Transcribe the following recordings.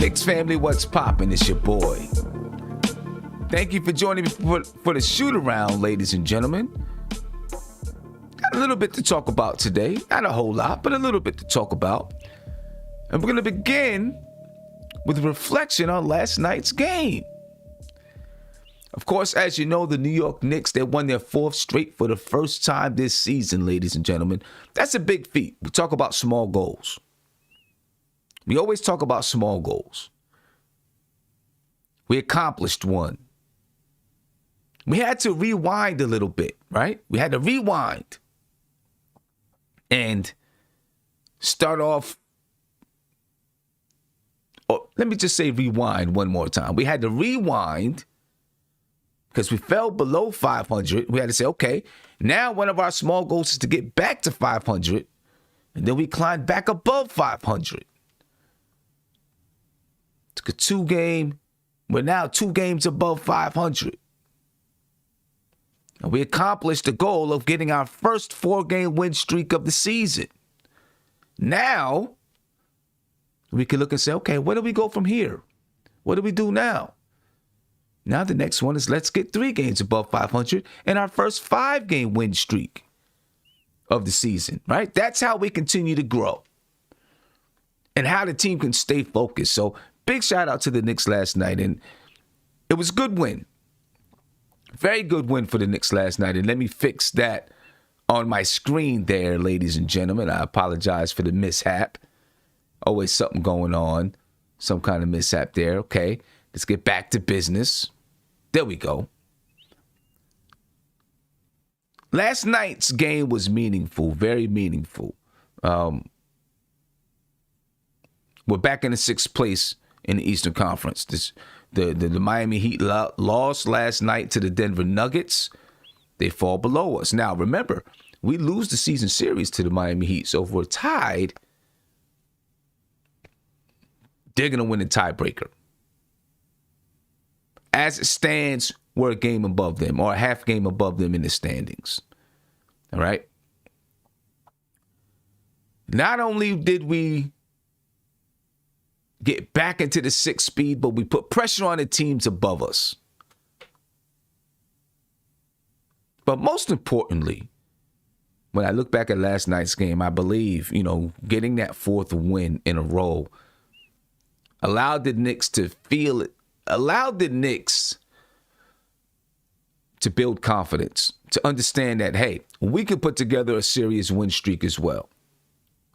Knicks family, what's poppin'? It's your boy. Thank you for joining me for the shoot around, ladies and gentlemen. Got a little bit to talk about today. Not a whole lot, but a little bit to talk about. And we're going to begin with a reflection on last night's game. Of course, as you know, the New York Knicks, they won their fourth straight for the first time this season, ladies and gentlemen. That's a big feat. We talk about small goals. We always talk about small goals. We accomplished one. We had to rewind a little bit, right? We had to rewind and start off. Or let me just say rewind one more time. We had to rewind because we fell below 500. We had to say, okay, now one of our small goals is to get back to 500. And then we climbed back above 500. Took a 2-game. We're now 2 games above 500. And we accomplished the goal of getting our first 4-game win streak of the season. Now, we can look and say, okay, where do we go from here? What do we do now? Now the next one is let's get 3 games above 500 and our first 5-game win streak of the season, right? That's how we continue to grow and how the team can stay focused. So big shout out to the Knicks last night, and it was a good win. Very good win for the Knicks last night, and let me fix that on my screen there, ladies and gentlemen. I apologize for the mishap. Always something going on, some kind of mishap there. Okay, let's get back to business. There we go. Last night's game was meaningful, very meaningful. We're back in the 6th place in the Eastern Conference. The Miami Heat lost last night to the Denver Nuggets. They fall below us. Now, remember, we lose the season series to the Miami Heat. So if we're tied, they're going to win the tiebreaker. As it stands, we're a game above them or a half game above them in the standings. All right? Not only did we get back into the 6th speed, but we put pressure on the teams above us. But most importantly, when I look back at last night's game, I believe, getting that 4th win in a row allowed the Knicks to feel it, allowed the Knicks to build confidence, to understand that, hey, we can put together a serious win streak as well.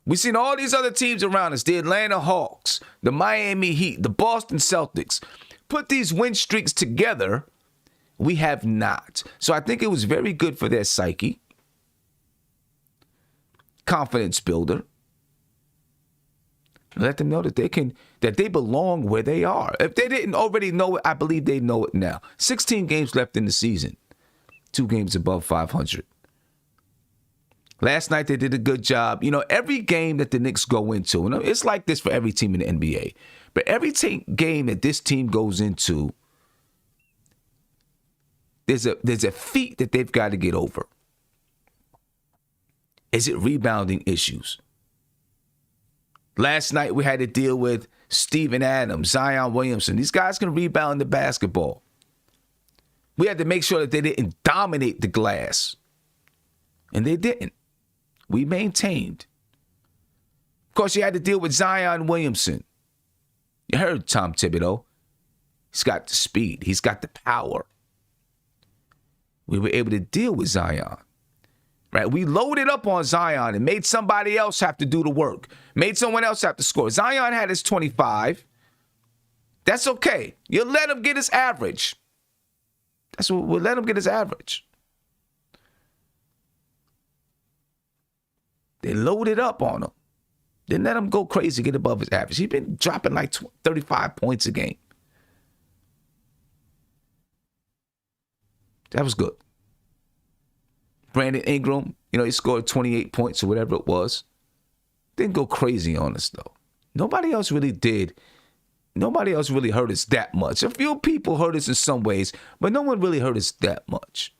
We've seen all these other teams around us, the Atlanta Hawks, the Miami Heat, the Boston Celtics, put these win streaks together. We have not. So I think it was very good for their psyche. Confidence builder. Let them know that they belong where they are. If they didn't already know it, I believe they know it now. 16 games left in the season. 2 games above 500. Last night, they did a good job. Every game that the Knicks go into, and it's like this for every team in the NBA, but every game that this team goes into, there's a feat that they've got to get over. Is it rebounding issues? Last night, we had to deal with Steven Adams, Zion Williamson. These guys can rebound the basketball. We had to make sure that they didn't dominate the glass, and they didn't. We maintained. Of course, you had to deal with Zion Williamson. You heard Tom Thibodeau. He's got the speed. He's got the power. We were able to deal with Zion. Right? We loaded up on Zion and made somebody else have to do the work. Made someone else have to score. Zion had his 25. That's okay. You let him get his average. That's what we'll let him get his average. They loaded up on him. Didn't let him go crazy, get above his average. He's been dropping like 35 points a game. That was good. Brandon Ingram, he scored 28 points or whatever it was. Didn't go crazy on us, though. Nobody else really did. Nobody else really hurt us that much. A few people hurt us in some ways, but no one really hurt us that much.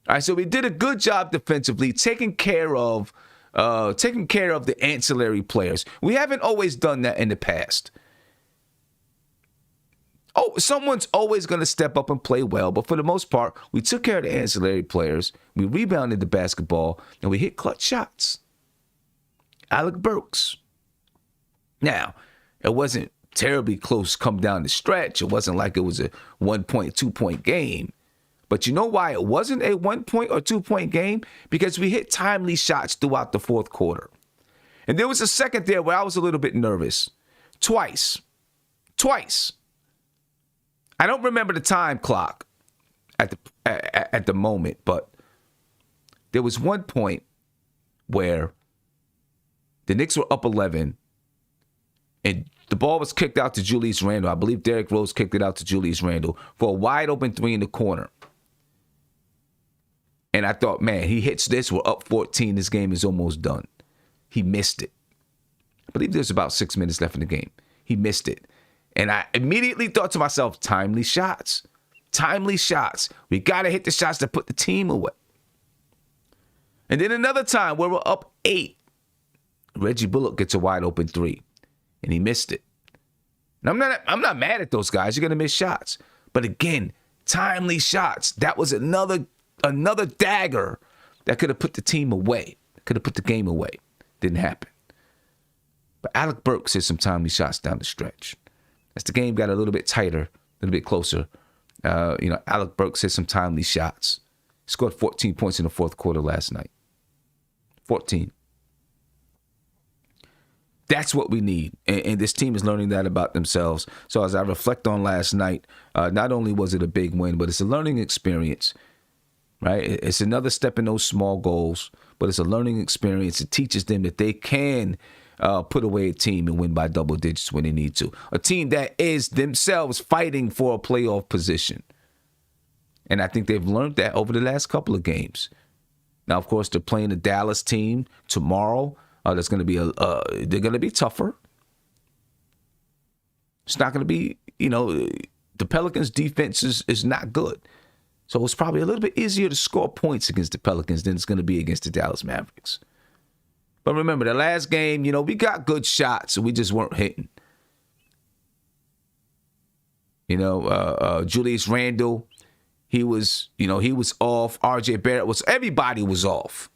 All right, so we did a good job defensively, taking care of the ancillary players. We haven't always done that in the past. Oh, someone's always going to step up and play well, but for the most part, we took care of the ancillary players, we rebounded the basketball, and we hit clutch shots. Alec Burks. Now, it wasn't terribly close come down the stretch. It wasn't like it was a 1 point, 2 point game. But you know why it wasn't a 1 point or 2 point game? Because we hit timely shots throughout the fourth quarter. And there was a second there where I was a little bit nervous. Twice. I don't remember the time clock at the moment, but there was one point where the Knicks were up 11, and the ball was kicked out to Julius Randle. I believe Derrick Rose kicked it out to Julius Randle for a wide open three in the corner. And I thought, man, he hits this, we're up 14, this game is almost done. He missed it. I believe there's about 6 minutes left in the game. He missed it. And I immediately thought to myself, timely shots. Timely shots. We got to hit the shots to put the team away. And then another time where we're up 8. Reggie Bullock gets a wide open three, and he missed it. And I'm not mad at those guys. You're going to miss shots. But again, timely shots. That was another dagger that could have put the team away. Could have put the game away. Didn't happen. But Alec Burks hit some timely shots down the stretch. As the game got a little bit tighter, a little bit closer, Alec Burks hit some timely shots. He scored 14 points in the fourth quarter last night. 14. That's what we need. And this team is learning that about themselves. So as I reflect on last night, not only was it a big win, but it's a learning experience, right? It's another step in those small goals, but it's a learning experience. It teaches them that they can put away a team and win by double digits when they need to. A team that is themselves fighting for a playoff position. And I think they've learned that over the last couple of games. Now, of course, they're playing the Dallas team tomorrow. That's going to be they're going to be tougher. It's not going to be, the Pelicans' defense is not good. So it's probably a little bit easier to score points against the Pelicans than it's going to be against the Dallas Mavericks. But remember, the last game, we got good shots, and we just weren't hitting. Julius Randle, he was off. RJ Barrett everybody was off.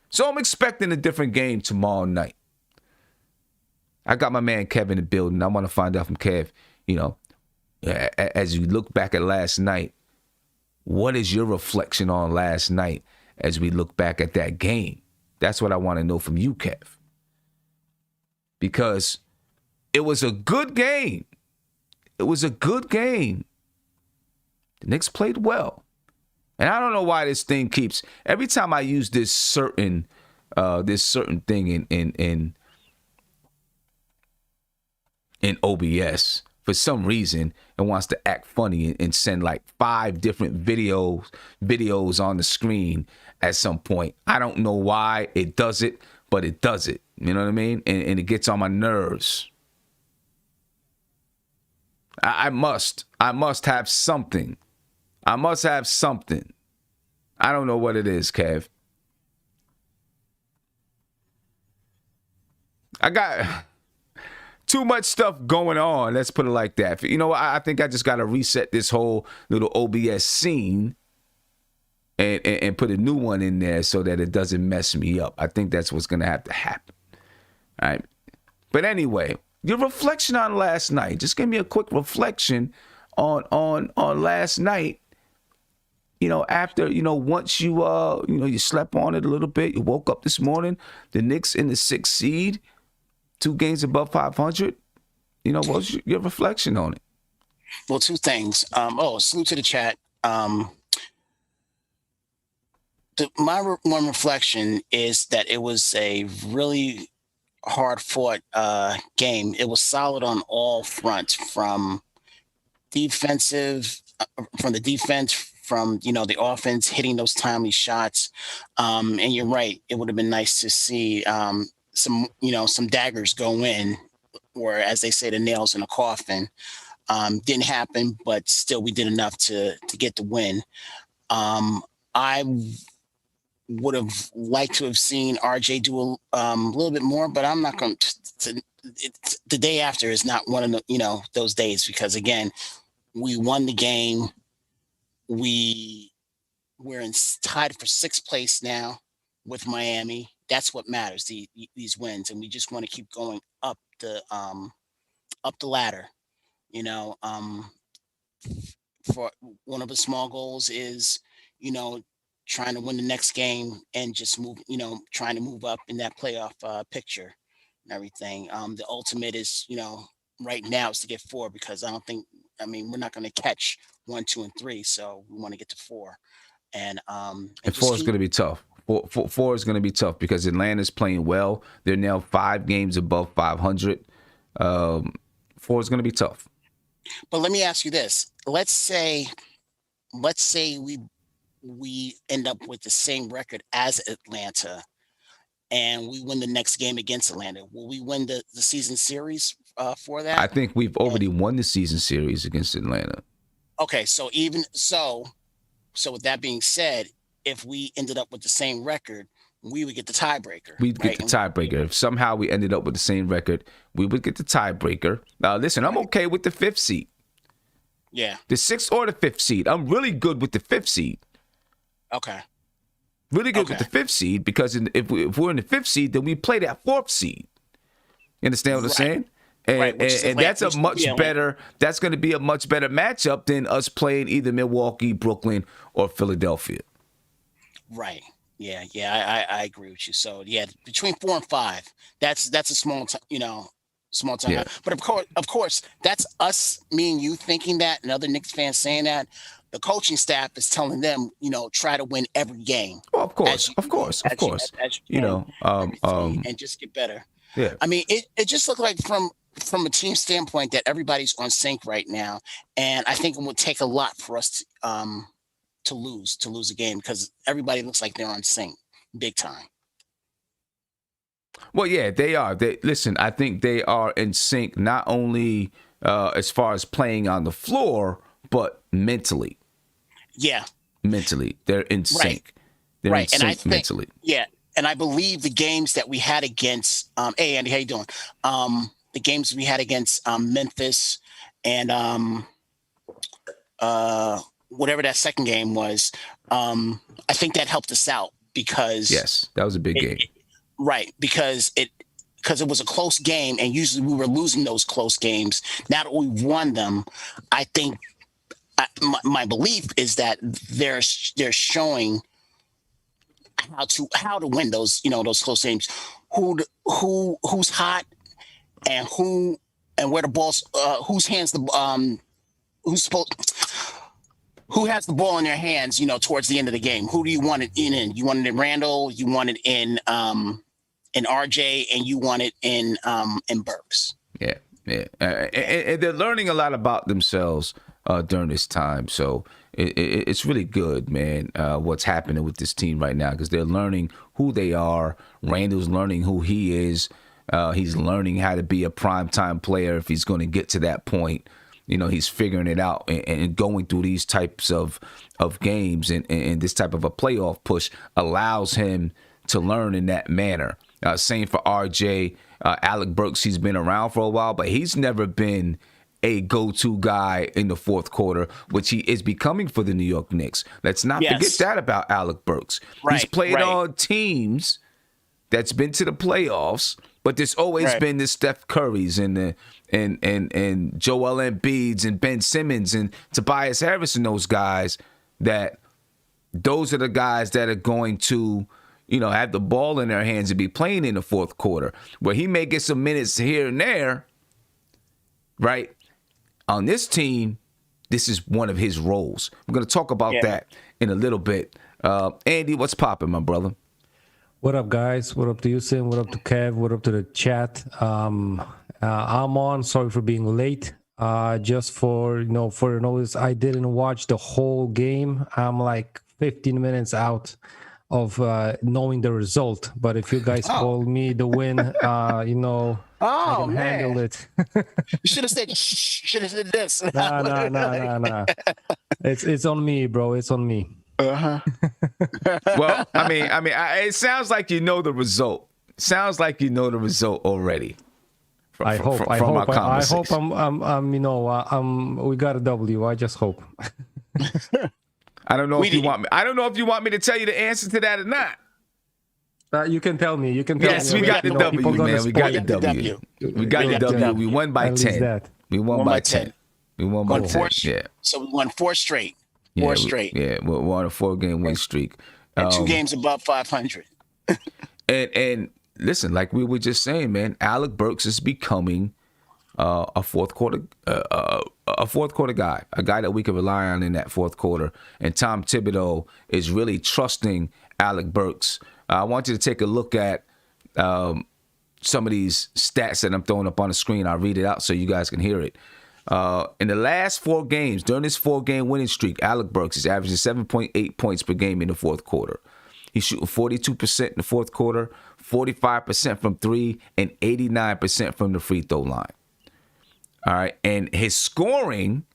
So I'm expecting a different game tomorrow night. I got my man Kev in the building. I want to find out from Kev, as you look back at last night, what is your reflection on last night as we look back at that game? That's what I want to know from you, Kev. Because it was a good game. It was a good game. The Knicks played well. And I don't know why this thing keeps, every time I use this certain thing in OBS, for some reason, it wants to act funny and send like 5 different videos on the screen at some point. I don't know why it does it, but it does it. You know what I mean? And it gets on my nerves. I must have something. I must have something. I don't know what it is, Kev. I got too much stuff going on. Let's put it like that. I think I just got to reset this whole little OBS scene and put a new one in there so that it doesn't mess me up. I think that's what's going to have to happen. All right. But anyway, your reflection on last night. Just give me a quick reflection on last night. After, once you slept on it a little bit, you woke up this morning, the Knicks in the 6th seed, 2 games above 500. What was your reflection on it? Well, 2 things. Salute to the chat. My one reflection is that it was a really hard-fought game. It was solid on all fronts, from the defense, from the offense hitting those timely shots. And you're right, it would have been nice to see some daggers go in, or as they say, the nails in a coffin. Didn't happen, but still we did enough to get the win. I would have liked to have seen RJ do a little bit more, but I'm not going to. The day after is not one of the, those days, because again, we won the game. We're tied for sixth place now with Miami. That's what matters. These wins, and we just want to keep going up the ladder. You know, for one of the small goals is, trying to win the next game and just move, trying to move up in that playoff picture and everything. The ultimate is, right now is to get 4, because we're not going to catch 1, 2, and 3. So we want to get to 4. And 4 is going to be tough. Four is going to be tough because Atlanta's playing well. They're now 5 games above 500. 4 is going to be tough. But let me ask you this. Let's say we end up with the same record as Atlanta and we win the next game against Atlanta. Will we win the season series for that? I think we've already won the season series against Atlanta. Okay, so so with that being said, if we ended up with the same record, we would get the tiebreaker. We'd get the tiebreaker. If somehow we ended up with the same record, we would get the tiebreaker. Now, listen, I'm okay with the 5th seed. Yeah. The 6th or the 5th seed. I'm really good with the 5th seed. Okay. Really good with the 5th seed, because if we're in the 5th seed, then we play that 4th seed. You understand what I'm saying? And that's a much better. That's going to be a much better matchup than us playing either Milwaukee, Brooklyn, or Philadelphia. Right. Yeah. I agree with you. So yeah, between 4 and 5, that's a small small time. Yeah. But of course, that's us, me and you thinking that, and other Knicks fans saying that. The coaching staff is telling them, try to win every game. Well, of course. And just get better. Yeah. I mean, it just looked like from a team standpoint that everybody's on sync right now, and I think it would take a lot for us to lose a game, because everybody looks like they're on sync big time. Well, yeah, they are. Listen, I think they are in sync, not only as far as playing on the floor, but mentally. Yeah. Mentally. They're in sync. They're in sync mentally. Yeah. And I believe the games that we had against hey Andy, how you doing? The games we had against Memphis and whatever that second game was, I think that helped us out, because yes, that was a big game. Right, because it was a close game, and usually we were losing those close games. Now that we've won them, I think my belief is that they're showing how to win those those close games, who's hot, and where the ball's whose hands who has the ball in their hands towards the end of the game. Who do you want it in? You want it in Randall, you want it in RJ, and you want it in Burks. Yeah. And they're learning a lot about themselves during this time. So it's really good, man, what's happening with this team right now, because they're learning who they are. Randall's learning who he is. He's learning how to be a primetime player if he's going to get to that point. He's figuring it out and going through these types of games and this type of a playoff push allows him to learn in that manner. Same for RJ. Alec Burks, he's been around for a while, but he's never been a go-to guy in the fourth quarter, which he is becoming for the New York Knicks. Let's not forget that about Alec Burks. He's played on teams that's been to the playoffs, but there's always been the Steph Currys and Joel Embiids and Ben Simmons and Tobias Harris and those guys, those are the guys that are going to have the ball in their hands and be playing in the fourth quarter, where he may get some minutes here and there, right? On this team, this is one of his roles. We're going to talk about that in a little bit. Andy, what's popping, my brother? What up, guys? What up to you, Sim? What up to Kev? What up to the chat? I'm on. Sorry for being late. Just for notice, I didn't watch the whole game. I'm like 15 minutes out of knowing the result. But if you guys called me the win, I can handle it. You should have said this. Nah. It's on me, bro. It's on me. Uh-huh. Well, it sounds like you know the result. Sounds like you know the result already. I hope. I hope. We got a W. I just hope. I don't know if you want me. I don't know if you want me to tell you the answer to that or not. You can tell me. You can tell Yes, me. we got the W, man. We got the W. We got the W. We won by 10. We won by 10. We won by 10. Yeah. So we won 4 straight. Yeah, Four straight. We're on a 4-game win streak. And 2 games above 500. And listen, like we were just saying, man, Alec Burks is becoming a fourth quarter guy, a guy that we can rely on in that fourth quarter. And Tom Thibodeau is really trusting Alec Burks. I want you to take a look at some of these stats that I'm throwing up on the screen. I'll read it out so you guys can hear it. In the last 4 games, during this 4-game winning streak, Alec Burks is averaging 7.8 points per game in the fourth quarter. He's shooting 42% in the fourth quarter, 45% from 3, and 89% from the free throw line. All right, and his scoring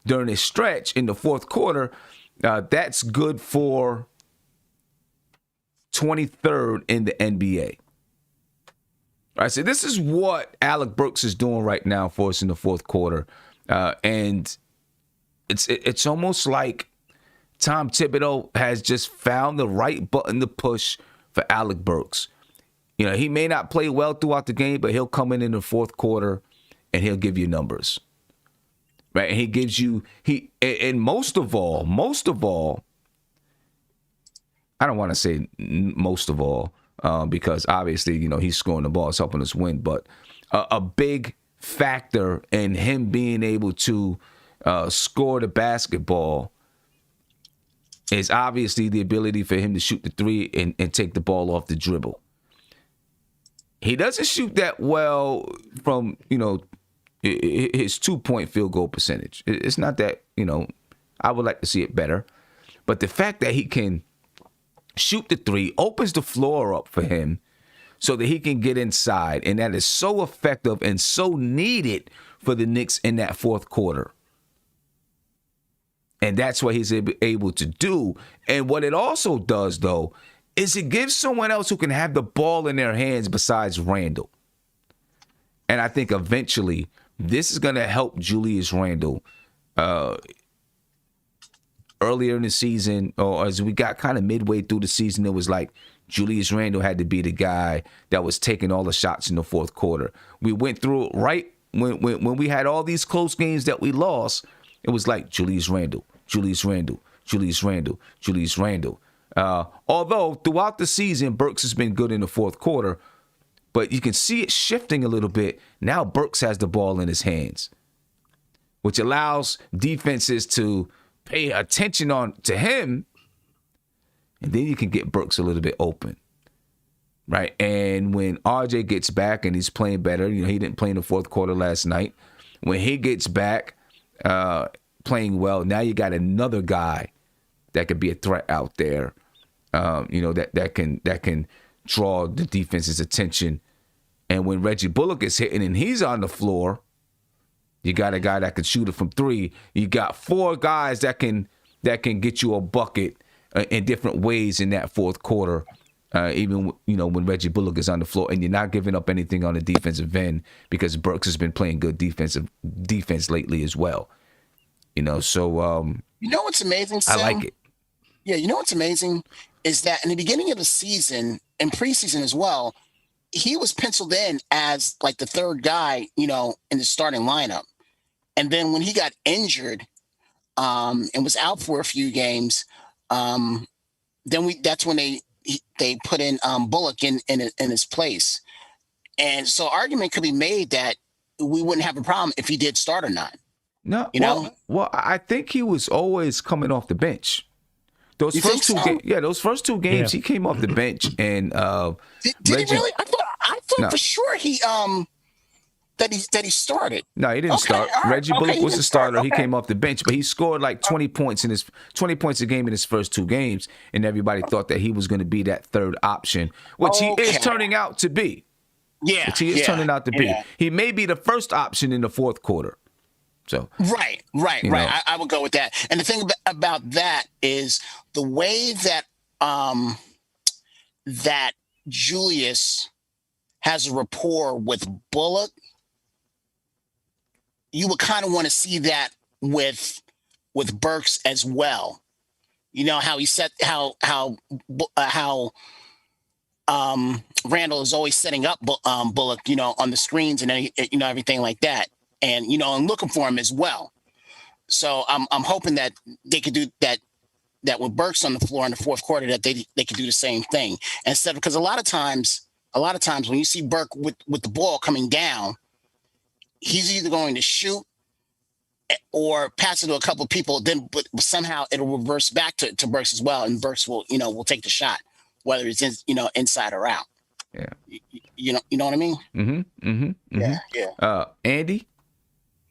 during this stretch in the fourth quarter, that's good for 23rd in the NBA. All right, so this is what Alec Burks is doing right now for us in the fourth quarter, and it's almost like Tom Thibodeau has just found the right button to push for Alec Burks. You know, he may not play well throughout the game, but he'll come in the fourth quarter and he'll give you numbers, right? And he gives you and most of all, I don't want to say most of all. Because obviously, you know, he's scoring the ball, it's helping us win. But a big factor in him being able to score the basketball is obviously the ability for him to shoot the 3 and take the ball off the dribble. He doesn't shoot that well from, you know, his 2-point field goal percentage. It's not that, you know, I would like to see it better. But the fact that he can shoot the 3 opens the floor up for him so that he can get inside. And that is so effective and so needed for the Knicks in that fourth quarter. And that's what he's able to do. And what it also does, though, is it gives someone else who can have the ball in their hands besides Randle. And I think eventually this is going to help Julius Randle earlier in the season, or as we got kind of midway through the season, it was like Julius Randle had to be the guy that was taking all the shots in the fourth quarter. We went through right when we had all these close games that we lost. It was like Julius Randle. Although throughout the season, Burks has been good in the fourth quarter, but you can see it shifting a little bit. Now Burks has the ball in his hands, which allows defenses to pay attention to him, and then you can get Burks a little bit open, right? And when RJ gets back and he's playing better, you know, he didn't play in the fourth quarter last night. When he gets back playing well, now you got another guy that could be a threat out there, you know, that can draw the defense's attention. And when Reggie Bullock is hitting and he's on the floor, you got a guy that can shoot it from 3. You got 4 guys that can get you a bucket in different ways in that fourth quarter. Even, you know, when Reggie Bullock is on the floor, and you're not giving up anything on the defensive end because Burks has been playing good defense lately as well. You know, so you know what's amazing, Sam? I like it. Yeah, you know what's amazing is that in the beginning of the season and preseason as well, he was penciled in as like the 3rd guy, you know, in the starting lineup. And then when he got injured and was out for a few games, that's when they put in Bullock in his place. And so argument could be made that we wouldn't have a problem if he did start or not. No, know? Well, I think he was always coming off the bench. Those first two games, he came off the bench and did he really? I thought for sure he that he started. No, he didn't start. Right. Reggie Bullock was the starter. He came off the bench, but he scored like 20 points a game in his first 2 games, and everybody thought that he was going to be that 3rd option, which he is turning out to be. Yeah, which he is turning out to be. He may be the first option in the fourth quarter. So Right. you know, I would go with that. And the thing about that is the way that that Julius has a rapport with Bullock. You would kind of want to see that with Burks as well. You know how he set how Randall is always setting up Bullock, you know, on the screens and you know everything like that, and you know, and looking for him as well. So I'm hoping that they could do that with Burks on the floor in the fourth quarter, that they could do the same thing instead of, because a lot of times when you see Burke with the ball coming down, he's either going to shoot or pass it to a couple of people, then but somehow it'll reverse back to Burks as well, and Burks will take the shot, whether it's inside or out. yeah. You know what I mean? Yeah. Andy?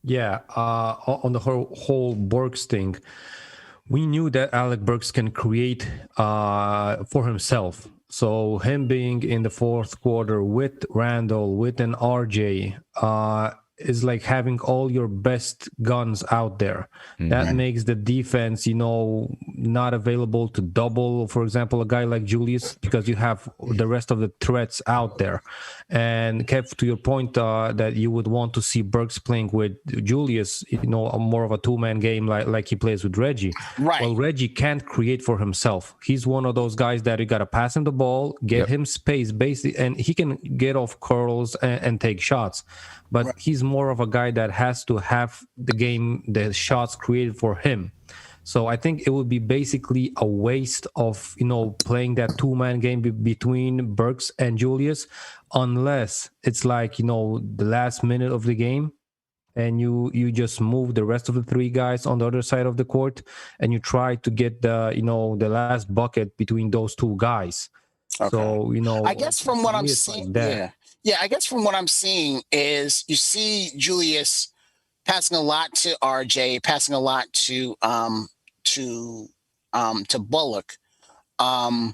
Yeah, on the whole Burks thing, we knew that Alec Burks can create for himself. So him being in the fourth quarter with Randall, with an RJ, is like having all your best guns out there. That makes the defense, not available to double, for example, a guy like Julius, because you have the rest of the threats out there. And Kev, to your point, that you would want to see Burks playing with Julius, more of a two-man game like he plays with Reggie. Right. Well, Reggie can't create for himself. He's one of those guys that you got to pass him the ball, get him space, basically, and he can get off curls and take shots. But he's more of a guy that has to have the shots created for him. So I think it would be basically a waste of, playing that two-man game between Burks and Julius, unless it's like, the last minute of the game and you just move the rest of the three guys on the other side of the court and you try to get the last bucket between those two guys. Okay. So, I guess from what I'm seeing, I guess from what I'm seeing is you see Julius passing a lot to RJ, passing a lot to Bullock. I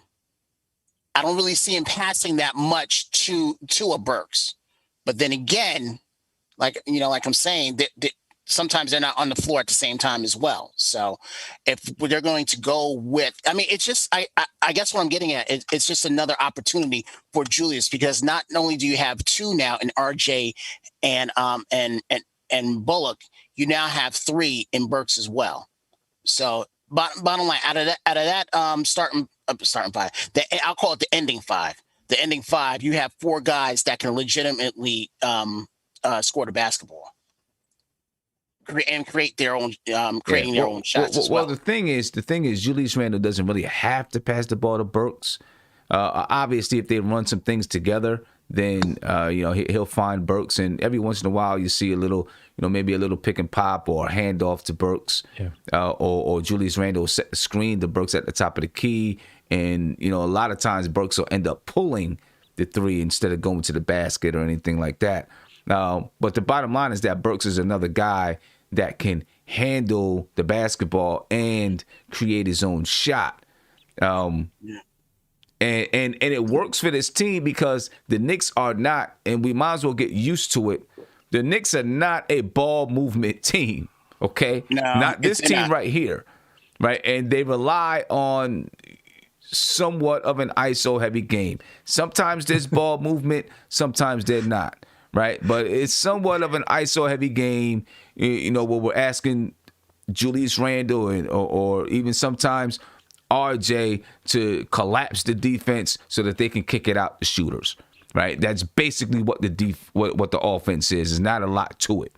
don't really see him passing that much to a Burks. But then again, like I'm saying, that sometimes they're not on the floor at the same time as well. So if they're going to go with, it's just, I guess what I'm getting at, it's just another opportunity for Julius, because not only do you have two now in RJ and Bullock, you now have three in Burks as well. So bottom line, out of that starting five, I'll call it the ending five. The ending five, you have four guys that can legitimately score the basketball and create their own, their own shots as well. Well, the thing is, Julius Randle doesn't really have to pass the ball to Burks. Obviously, if they run some things together, then he'll find Burks, and every once in a while you see a little, maybe a little pick and pop or a handoff to Burks, or Julius Randle will set the screen to Burks at the top of the key, and a lot of times Burks will end up pulling the three instead of going to the basket or anything like that. But the bottom line is that Burks is another guy that can handle the basketball and create his own shot. And it works for this team because the Knicks are not, and we might as well get used to it, the Knicks are not a ball movement team, okay? No, not this team right here, right? And they rely on somewhat of an ISO-heavy game. Sometimes there's ball movement, sometimes they're not, right? But it's somewhat of an ISO-heavy game, where we're asking Julius Randle or even sometimes RJ to collapse the defense so that they can kick it out to shooters, right? That's basically what what the offense is. There's not a lot to it.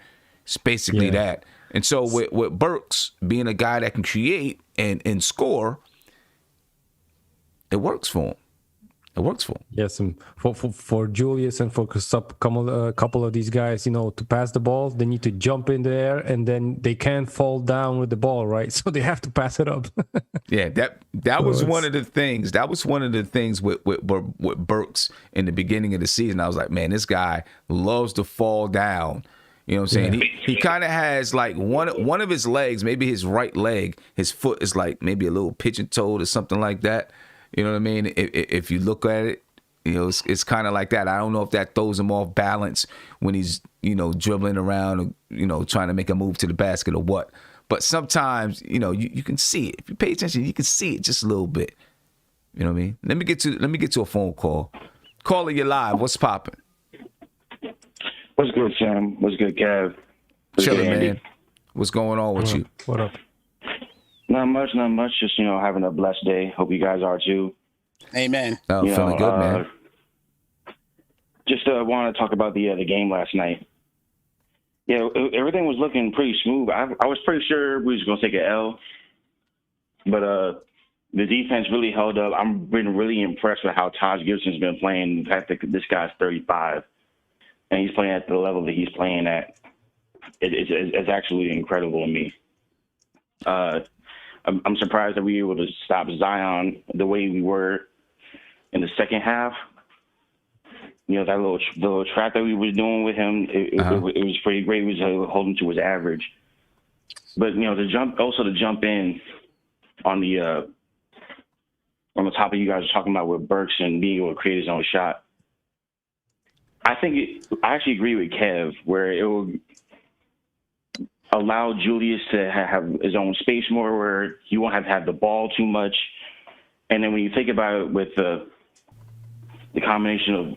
It's basically that. And so with Burks being a guy that can create and score, it works for him. It works for him. Yes, and for Julius and for a couple of these guys, to pass the ball, they need to jump in there, and then they can't fall down with the ball, right? So they have to pass it up. Yeah, that was one of the things. That was one of the things with Burks in the beginning of the season. I was like, man, this guy loves to fall down. You know what I'm saying? Yeah. He kind of has like one of his legs, maybe his right leg, his foot is like maybe a little pigeon-toed or something like that. You know what I mean? If you look at it, You know, it's kind of like that. I don't know if that throws him off balance when he's, you know, dribbling around, you know, trying to make a move to the basket or what. But sometimes, you know, you can see it. If you pay attention, you can see it just a little bit. You know what I mean? Let me get to a phone call. Caller, you live. What's popping? What's good, Sam? What's good, Kev? What's Chilling, good, Andy? man. What's going on with you? What up? Not much. Just, you know, having a blessed day. Hope you guys are too. Amen. Oh, You feeling know, good, man. Just want to talk about the game last night. Yeah, everything was looking pretty smooth. I was pretty sure we was gonna take an L, but the defense really held up. I've been really impressed with how Taj Gibson's been playing. The fact that this guy's 35 and he's playing at the level that he's playing at, it's actually incredible to me. I'm surprised that we were able to stop Zion the way we were in the second half. You know, that little trap that we was doing with him, it was pretty great. We was holding to his average. But, you know, to jump in on the topic you guys are talking about with Burks and being able to create his own shot, I actually agree with Kev where it will allow Julius to have his own space more, where he won't have to have the ball too much. And then when you think about it with the combination of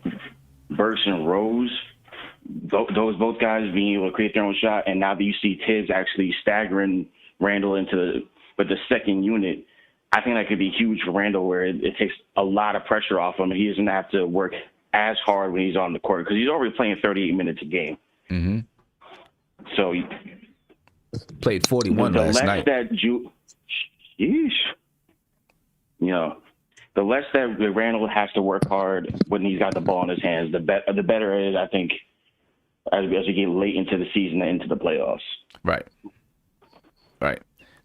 Burks and Rose, those both guys being able to create their own shot, and now that you see Thibs actually staggering Randall with the second unit, I think that could be huge for Randall, where it takes a lot of pressure off him, and he doesn't have to work as hard when he's on the court because he's already playing 38 minutes a game. Mm-hmm. So Played 41 last night. Yeesh. You know, the less that Randall has to work hard when he's got the ball in his hands, the better it is, I think, as we get late into the season and into the playoffs. Right.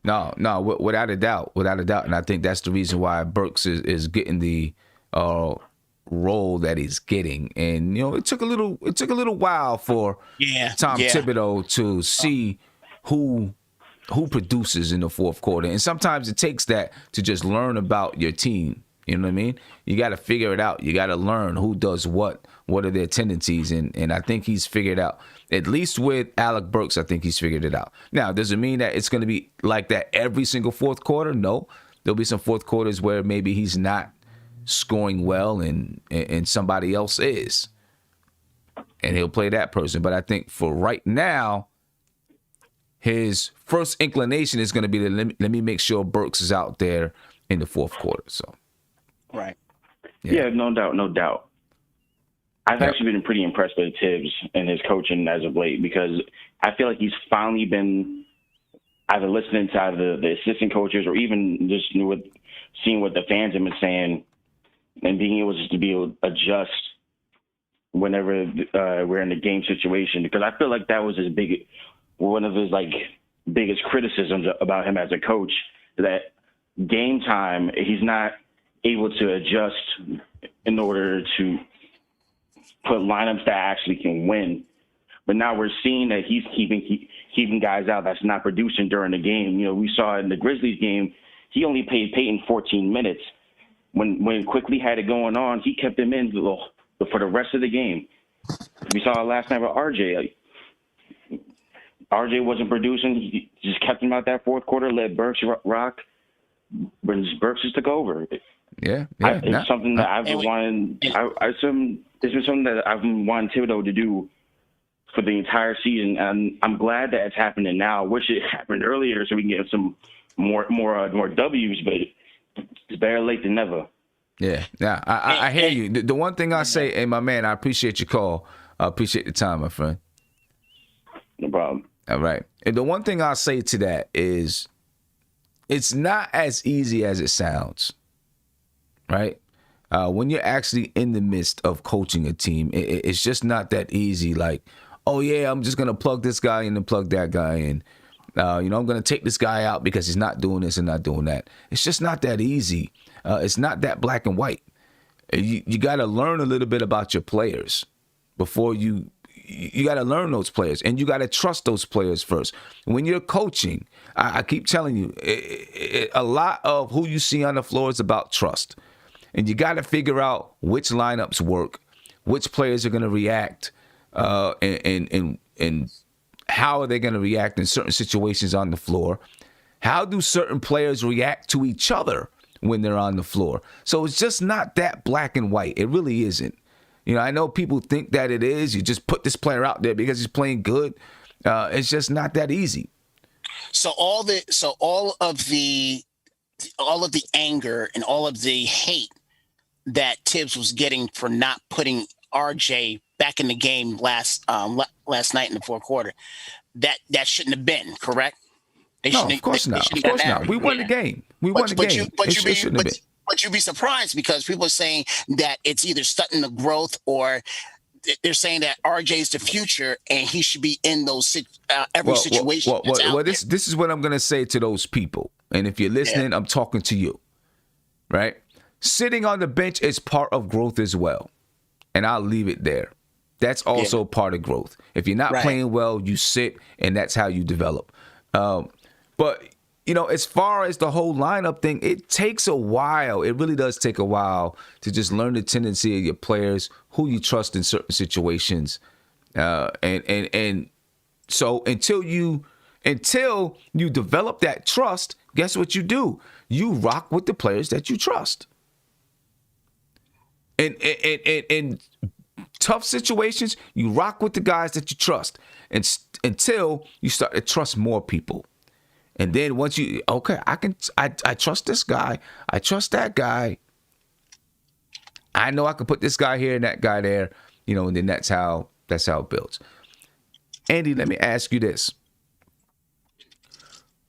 No, without a doubt. And I think that's the reason why Burks is getting the role that he's getting. And, you know, it took a little while for Tom Thibodeau to see who produces in the fourth quarter. And sometimes it takes that to just learn about your team. You know what I mean? You got to figure it out. You got to learn who does what are their tendencies. And I think he's figured out, at least with Alec Burks, I think he's figured it out. Now, does it mean that it's going to be like that every single fourth quarter? No. There'll be some fourth quarters where maybe he's not scoring well and somebody else is. And he'll play that person. But I think for right now, his first inclination is going to be let me make sure Burks is out there in the fourth quarter. So, Right. Yeah, no doubt. I've actually been pretty impressed with Thibs and his coaching as of late because I feel like he's finally been either listening to the assistant coaches or even just seeing what the fans have been saying and being able just to be able to adjust whenever we're in a game situation. Because I feel like that was one of his biggest criticisms about him as a coach, that game time he's not able to adjust in order to put lineups that actually can win. But now we're seeing that he's keeping guys out that's not producing during the game. You know, we saw in the Grizzlies game, he only paid Peyton 14 minutes. When Quickly had it going on, he kept him in for the rest of the game. We saw it last night with RJ. RJ wasn't producing. He just kept him out that fourth quarter, let Burks rock. When Burks just took over. Yeah. It's something that I've been wanting. It's been something that I've been wanting Thibodeau to do for the entire season, and I'm glad that it's happening now. I wish it happened earlier so we can get some more W's, but it's better late than never. Yeah. I hear you. The one thing I say, and my man, I appreciate your call. I appreciate the time, my friend. No problem. All right. And the one thing I'll say to that is it's not as easy as it sounds, right? When you're actually in the midst of coaching a team, it's just not that easy. Like, oh, yeah, I'm just going to plug this guy in and plug that guy in. I'm going to take this guy out because he's not doing this and not doing that. It's just not that easy. It's not that black and white. You got to learn a little bit about your players before you got to learn those players, and you got to trust those players first. When you're coaching, I keep telling you, a lot of who you see on the floor is about trust. And you got to figure out which lineups work, which players are going to react, and how are they going to react in certain situations on the floor. How do certain players react to each other when they're on the floor? So it's just not that black and white. It really isn't. You know, I know people think that it is. You just put this player out there because he's playing good. It's just not that easy. So all of the anger and all of the hate that Thibs was getting for not putting RJ back in the game last night in the fourth quarter, that shouldn't have been correct. No, of course not. Of course not. We won the game. We won the game. It shouldn't have been. But you'd be surprised because people are saying that it's either stunting the growth or they're saying that RJ is the future and he should be in those every situation. Well, this is what I'm going to say to those people. And if you're listening, I'm talking to you, right? Sitting on the bench is part of growth as well. And I'll leave it there. That's also part of growth. If you're not playing well, you sit, and that's how you develop. But, you know, as far as the whole lineup thing, it takes a while. It really does take a while to just learn the tendency of your players, who you trust in certain situations. And so until you develop that trust, guess what you do? You rock with the players that you trust. And in tough situations, you rock with the guys that you trust, and until you start to trust more people. And then once I trust this guy, I trust that guy. I know I can put this guy here and that guy there, you know, and then that's how it builds. Andy, let me ask you this.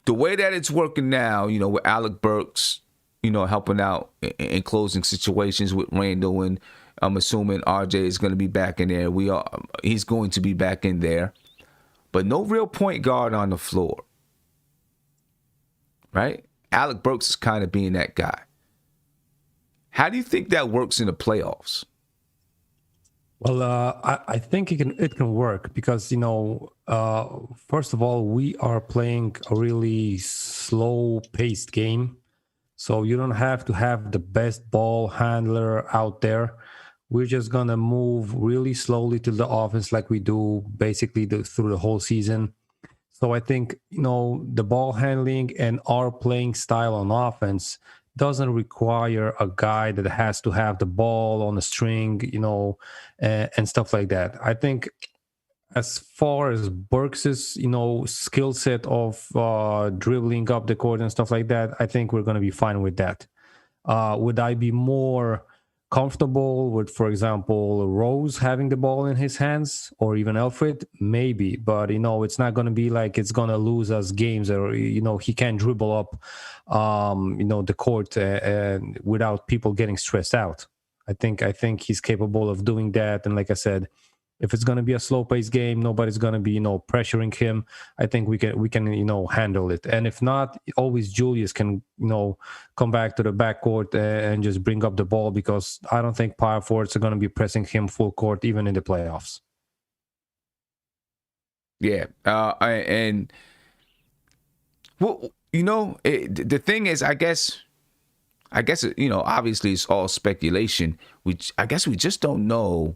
The way that it's working now, you know, with Alec Burks, you know, helping out in closing situations with Randall, and I'm assuming RJ is going to be back in there. He's going to be back in there, but no real point guard on the floor, right? Alec Burks is kind of being that guy. How do you think that works in the playoffs? Well, I think it can work because, you know, first of all, we are playing a really slow-paced game. So you don't have to have the best ball handler out there. We're just going to move really slowly to the offense like we do basically through the whole season. So I think, you know, the ball handling and our playing style on offense doesn't require a guy that has to have the ball on a string, you know, and stuff like that. I think as far as Burks's, you know, skill set of dribbling up the court and stuff like that, I think we're going to be fine with that. Would I be more comfortable with, for example, Rose having the ball in his hands, or even Alfred? Maybe, but, you know, it's not going to be like it's going to lose us games, or, you know, he can't dribble up, you know, the court and without people getting stressed out. I think he's capable of doing that. And like I said, if it's going to be a slow-paced game, nobody's going to be, you know, pressuring him. I think we can, you know, handle it. And if not, always Julius can, you know, come back to the backcourt and just bring up the ball, because I don't think power forwards are going to be pressing him full court even in the playoffs. Yeah, and well, you know, the thing is, I guess, you know, obviously it's all speculation. I guess we just don't know,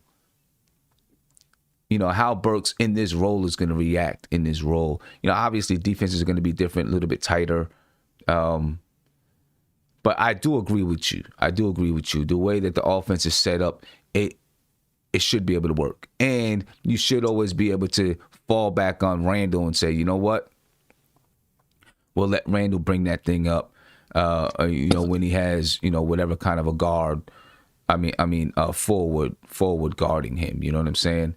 you know, how Burks in this role is going to react in this role. You know, obviously defenses are going to be different, a little bit tighter. But I do agree with you. The way that the offense is set up, it should be able to work. And you should always be able to fall back on Randall and say, you know what? We'll let Randall bring that thing up. You know, when he has, you know, whatever kind of a guard. Forward guarding him. You know what I'm saying?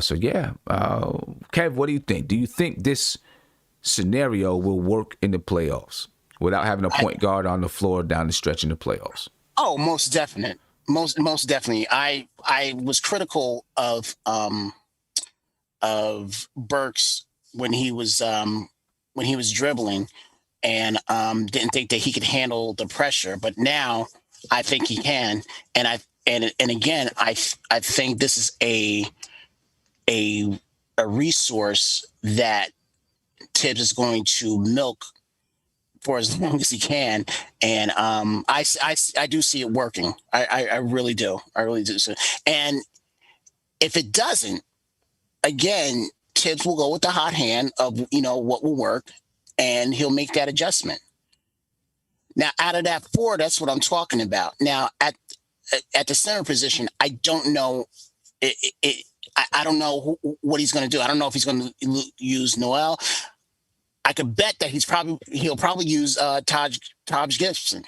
So yeah, Kev, what do you think? Do you think this scenario will work in the playoffs without having a point guard on the floor down the stretch in the playoffs? Oh, most definitely. Most definitely. I was critical of Burks when he was dribbling, and didn't think that he could handle the pressure. But now I think he can, and again, I think this is a resource that Thibs is going to milk for as long as he can, and I do see it working. I really do. I really do. So, and if it doesn't, again, Thibs will go with the hot hand of what will work, and he'll make that adjustment. Now, out of that four, that's what I'm talking about. Now, at the center position, I don't know. I don't know what he's going to do. I don't know if he's going to use Noel. I could bet that he'll probably use Taj Gibson.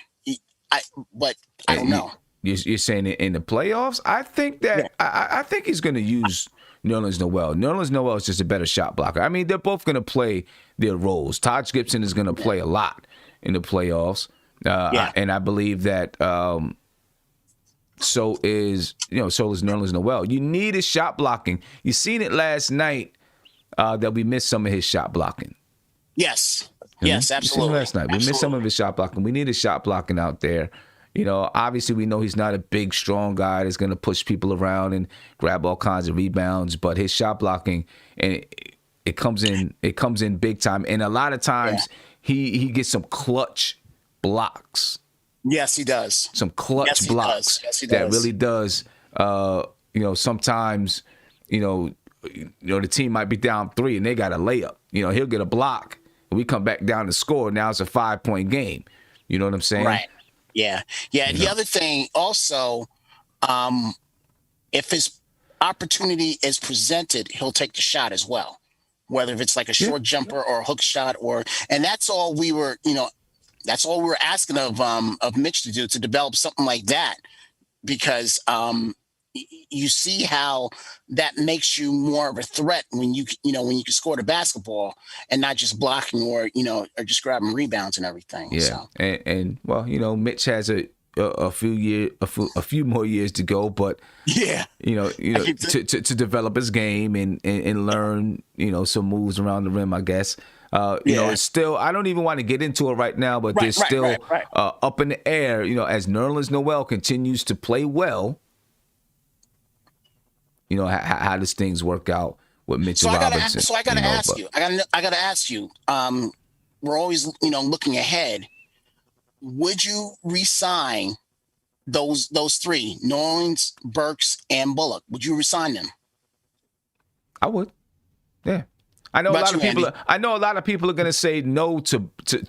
But I don't know. You're saying it in the playoffs? I think that I think he's going to use Nerlens Noel. Nerlens Noel is just a better shot blocker. I mean, they're both going to play their roles. Taj Gibson is going to play a lot in the playoffs, and I believe that so is Nerlens Noel. You need his shot blocking. You seen it last night that we missed some of his shot blocking. Yes. Yes, absolutely. Last night we missed some of his shot blocking. We need his shot blocking out there. Obviously we know he's not a big, strong guy that's going to push people around and grab all kinds of rebounds. But his shot blocking, and it comes in big time. And a lot of times he gets some clutch blocks. Yes, he does. Some clutch blocks. Yes, he does. That really does. Sometimes, the team might be down 3 and they got a layup. He'll get a block and we come back down to score. Now it's a 5-point game. You know what I'm saying? Right. Yeah. Yeah. The other thing also, if his opportunity is presented, he'll take the shot as well, whether if it's like a short jumper or a hook shot and that's all we were asking of Mitch to do, to develop something like that, because you see how that makes you more of a threat when you can score the basketball and not just blocking or just grabbing rebounds and everything. Yeah, so. and Mitch has a few more years to go, but to develop his game and learn some moves around the rim, I guess. It's still, I don't even want to get into it right now, but there's still up in the air, as Nerlens Noel continues to play well, how does things work out with Mitchell Robinson? So I got to ask you, I got to ask you, we're always, looking ahead. Would you re-sign those three, Norns, Burks, and Bullock? Would you re-sign them? I would. Yeah. I know a lot of people are going to say no to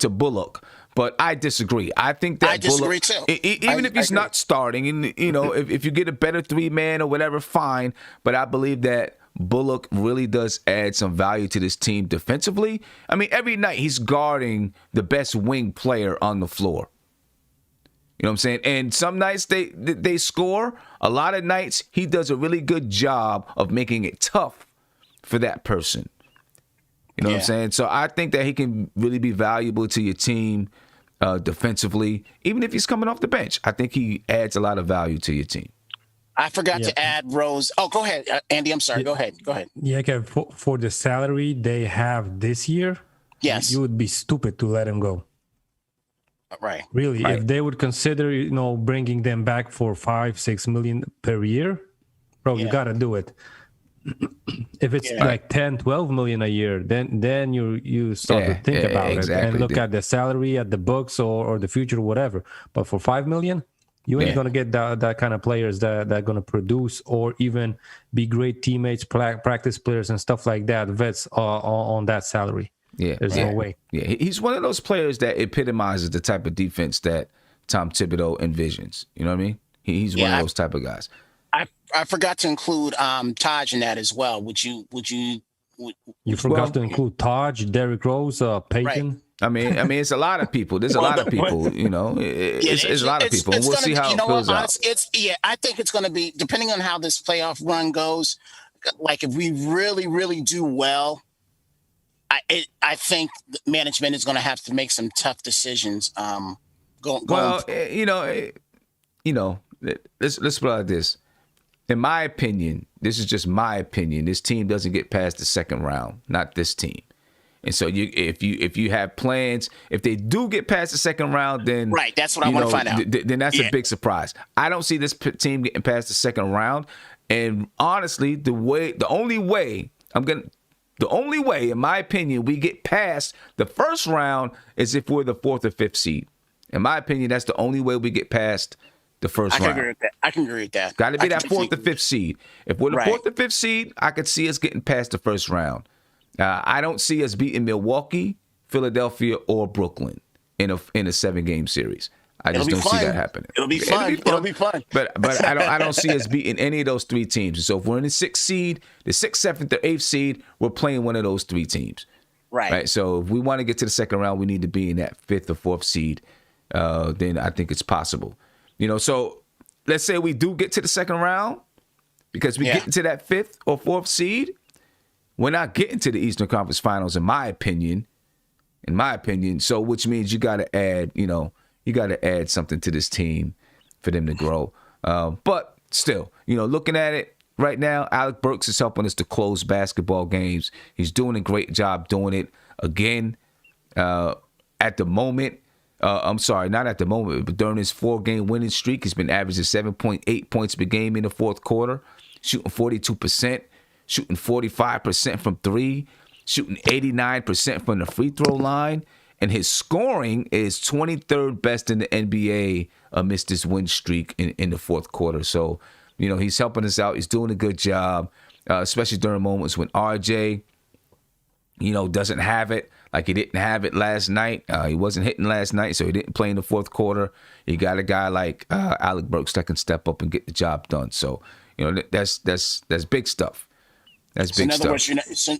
Bullock, but I disagree. I think that disagree Bullock, too. even if he's not starting, and if you get a better 3-man or whatever, fine. But I believe that Bullock really does add some value to this team defensively. I mean, every night he's guarding the best wing player on the floor. You know what I'm saying? And some nights they score. A lot of nights he does a really good job of making it tough for that person. You know what I'm saying? So I think that he can really be valuable to your team defensively, even if he's coming off the bench. I think he adds a lot of value to your team. I forgot to add Rose. Oh, go ahead, Andy. I'm sorry. Go ahead. Yeah, okay. For the salary they have this year, yes, you would be stupid to let him go. Right. Really, if they would consider, bringing them back for $5-6 million per year, bro, you got to do it. If it's like 10-12 million a year, then you start to think about it and look at the salary, at the books or the future, whatever. But for $5 million, you ain't gonna get that kind of players that are gonna produce or even be great teammates, practice players and stuff like that. Vets on that salary. Yeah, there's no way. Yeah, he's one of those players that epitomizes the type of defense that Tom Thibodeau envisions. You know what I mean? He's one of those type of guys. I forgot to include Taj in that as well. Would you? You forgot to include Taj, Derrick Rose, Peyton. Right. I mean, it's a lot of people. There's a lot of people. It's a lot of people. And we'll see how it goes out. I think it's going to be, depending on how this playoff run goes. Like if we really, really do well, I think management is going to have to make some tough decisions. Let's put it like this. In my opinion, this is just my opinion. This team doesn't get past the second round, not this team. And so if you have plans, if they do get past the second round, then right, that's what I want to find out. Then that's a big surprise. I don't see this team getting past the second round. And honestly, the only way I'm gonna The only way, in my opinion, we get past the first round is if we're the 4th or 5th seed. In my opinion, that's the only way we get past the first round. I can agree with that. Got to be that 4th or 5th seed. If we're the 4th or 5th seed, I could see us getting past the first round. I don't see us beating Milwaukee, Philadelphia, or Brooklyn in a 7-game series. I just don't see that happening. It'll be fun. It'll be fun. But I don't see us beating any of those 3 teams. So if we're in the 6th seed, the 6th, 7th, or 8th seed, we're playing one of those 3 teams. Right. So if we want to get to the second round, we need to be in that 5th or 4th seed. Then I think it's possible. So let's say we do get to the second round because we get into that 5th or 4th seed. We're not getting to the Eastern Conference Finals, in my opinion. So which means you got to add, you got to add something to this team for them to grow. But still, looking at it right now, Alec Burks is helping us to close basketball games. He's doing a great job doing it again. At the moment, I'm sorry, not at the moment, but during his 4-game winning streak, he's been averaging 7.8 points per game in the fourth quarter, shooting 42%, shooting 45% from 3, shooting 89% from the free throw line. And his scoring is 23rd best in the NBA amidst this win streak in the fourth quarter. So, he's helping us out. He's doing a good job, especially during moments when RJ, doesn't have it. Like he didn't have it last night. He wasn't hitting last night, so he didn't play in the fourth quarter. You got a guy like Alec Burks that can step up and get the job done. So, that's big stuff. That's big stuff.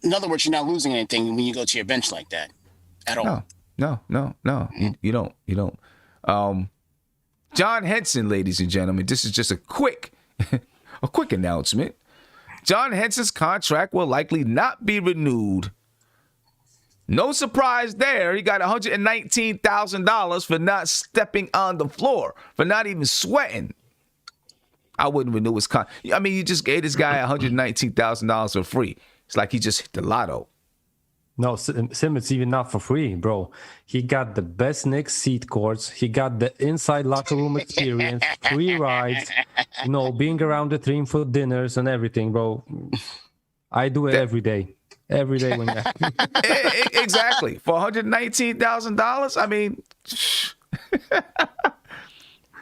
In other words, you're not losing anything when you go to your bench like that at all. No. You don't. John Henson, ladies and gentlemen, this is just a quick announcement. John Henson's contract will likely not be renewed. No surprise there. He got $119,000 for not stepping on the floor, for not even sweating. I wouldn't renew his contract. I mean, you just gave this guy $119,000 for free. It's like he just hit the lotto. No, Sim, it's even not for free, bro. He got the best Knicks seat courts. He got the inside locker room experience, free rides, being around the team for dinners and everything, bro. I do it every day. Every day when exactly. For $119,000, I mean,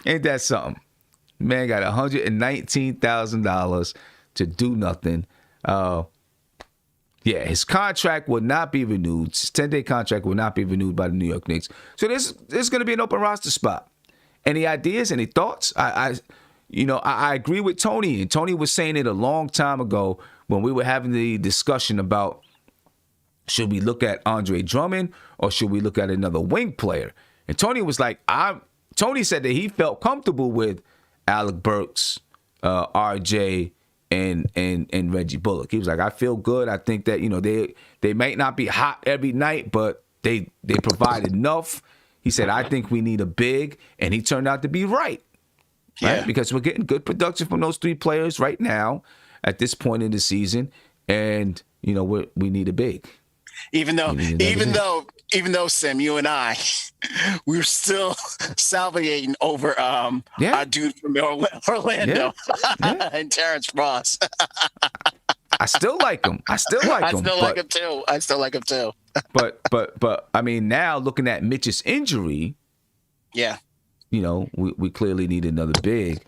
ain't that something? Man got $119,000 to do nothing. His contract will not be renewed. His 10-day contract will not be renewed by the New York Knicks. So there's going to be an open roster spot. Any ideas? Any thoughts? I agree with Tony. And Tony was saying it a long time ago when we were having the discussion about should we look at Andre Drummond or should we look at another wing player? And Tony was like, Tony said that he felt comfortable with Alec Burks, RJ, and Reggie Bullock. He was like, I feel good. I think that, they might not be hot every night, but they provide enough. He said, I think we need a big, and he turned out to be right. Right? Because we're getting good production from those 3 players right now at this point in the season, and we need a big. Even though Sim, you and I, we're still salivating over our dude from Orlando and Terrence Ross. I still like him. I still like him too. But I mean, now looking at Mitch's injury, we clearly need another big.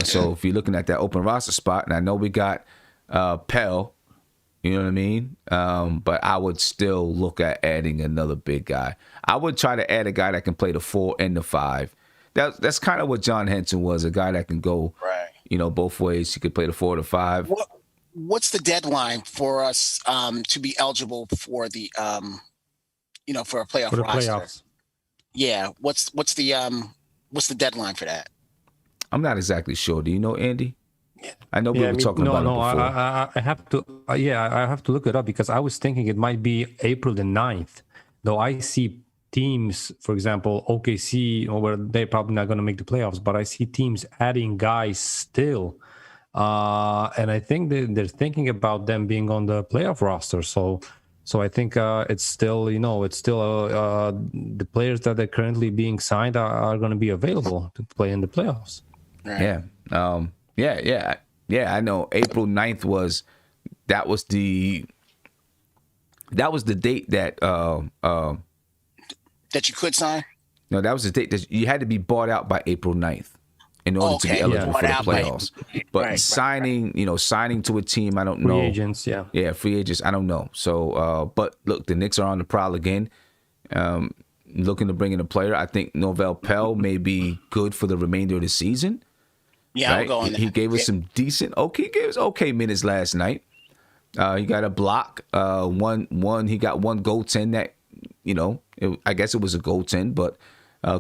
So if you're looking at that open roster spot, and I know we got Pell, you know what I mean? But I would still look at adding another big guy. I would try to add a guy that can play the 4 and the 5. That's kind of what John Henson was, a guy that can go, both ways. He could play the 4 or the 5. What's the deadline for us to be eligible for the for a playoff roster? Playoffs. Yeah. What's the deadline for that? I'm not exactly sure. Do you know, Andy? I know we were talking about it before. I have to. I have to look it up because I was thinking it might be April the 9th. Though I see teams, for example, OKC, where they're probably not going to make the playoffs, but I see teams adding guys still, and I think they're thinking about them being on the playoff roster. So I think it's still, the players that are currently being signed are going to be available to play in the playoffs. Right. Yeah. I know April 9th was the That was the date that That you could sign? no, that was the date that you had to be bought out by April 9th in order to be Okay, eligible bought for the out by- playoffs. But right. signing to a team, I don't Free know. agents, yeah. Yeah, free agents, I don't know. So, but look, the Knicks are on the prowl again, looking to bring in a player. I think Norvel Pell may be good for the remainder of the season. Yeah, Right? I'll go on that. He gave us some decent, he gave us okay minutes last night. He got a block. He got one goaltend that, I guess it was a goaltend, but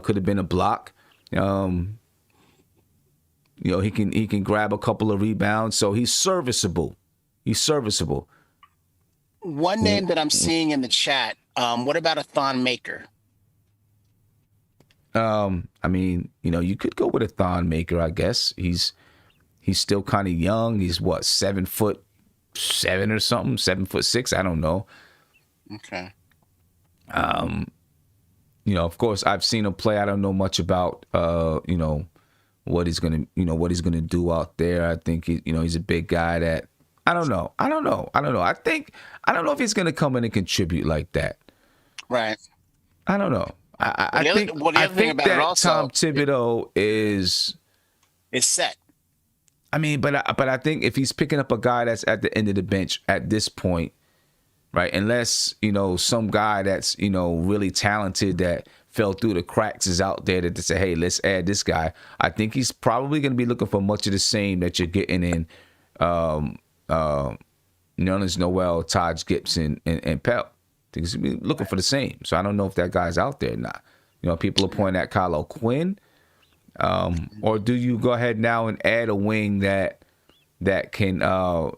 could have been a block. He can grab a couple of rebounds, so he's serviceable. One name that I'm seeing in the chat. What about a Thon Maker? I mean, you could go with a Thon Maker, I guess. He's still kind of young. He's what, 7'7" or something, 7'6", I don't know. Okay. Of course, I've seen him play. I don't know much about, what he's gonna do out there. I think he's a big guy that I don't know. I don't know if he's gonna come in and contribute like that. Right. I don't know. I the think other thing about it that also- Tom Thibodeau is. It's set. I mean, but I think if he's picking up a guy that's at the end of the bench at this point, right? Unless some guy that's really talented that fell through the cracks is out there to say, hey, let's add this guy. I think he's probably going to be looking for much of the same that you're getting in Nerlens Noel, Taj Gibson, and Pell. I think he's gonna be looking for the same. So I don't know if that guy's out there or not. People are pointing at Kyle O'Quinn. Or do you go ahead now and add a wing that can add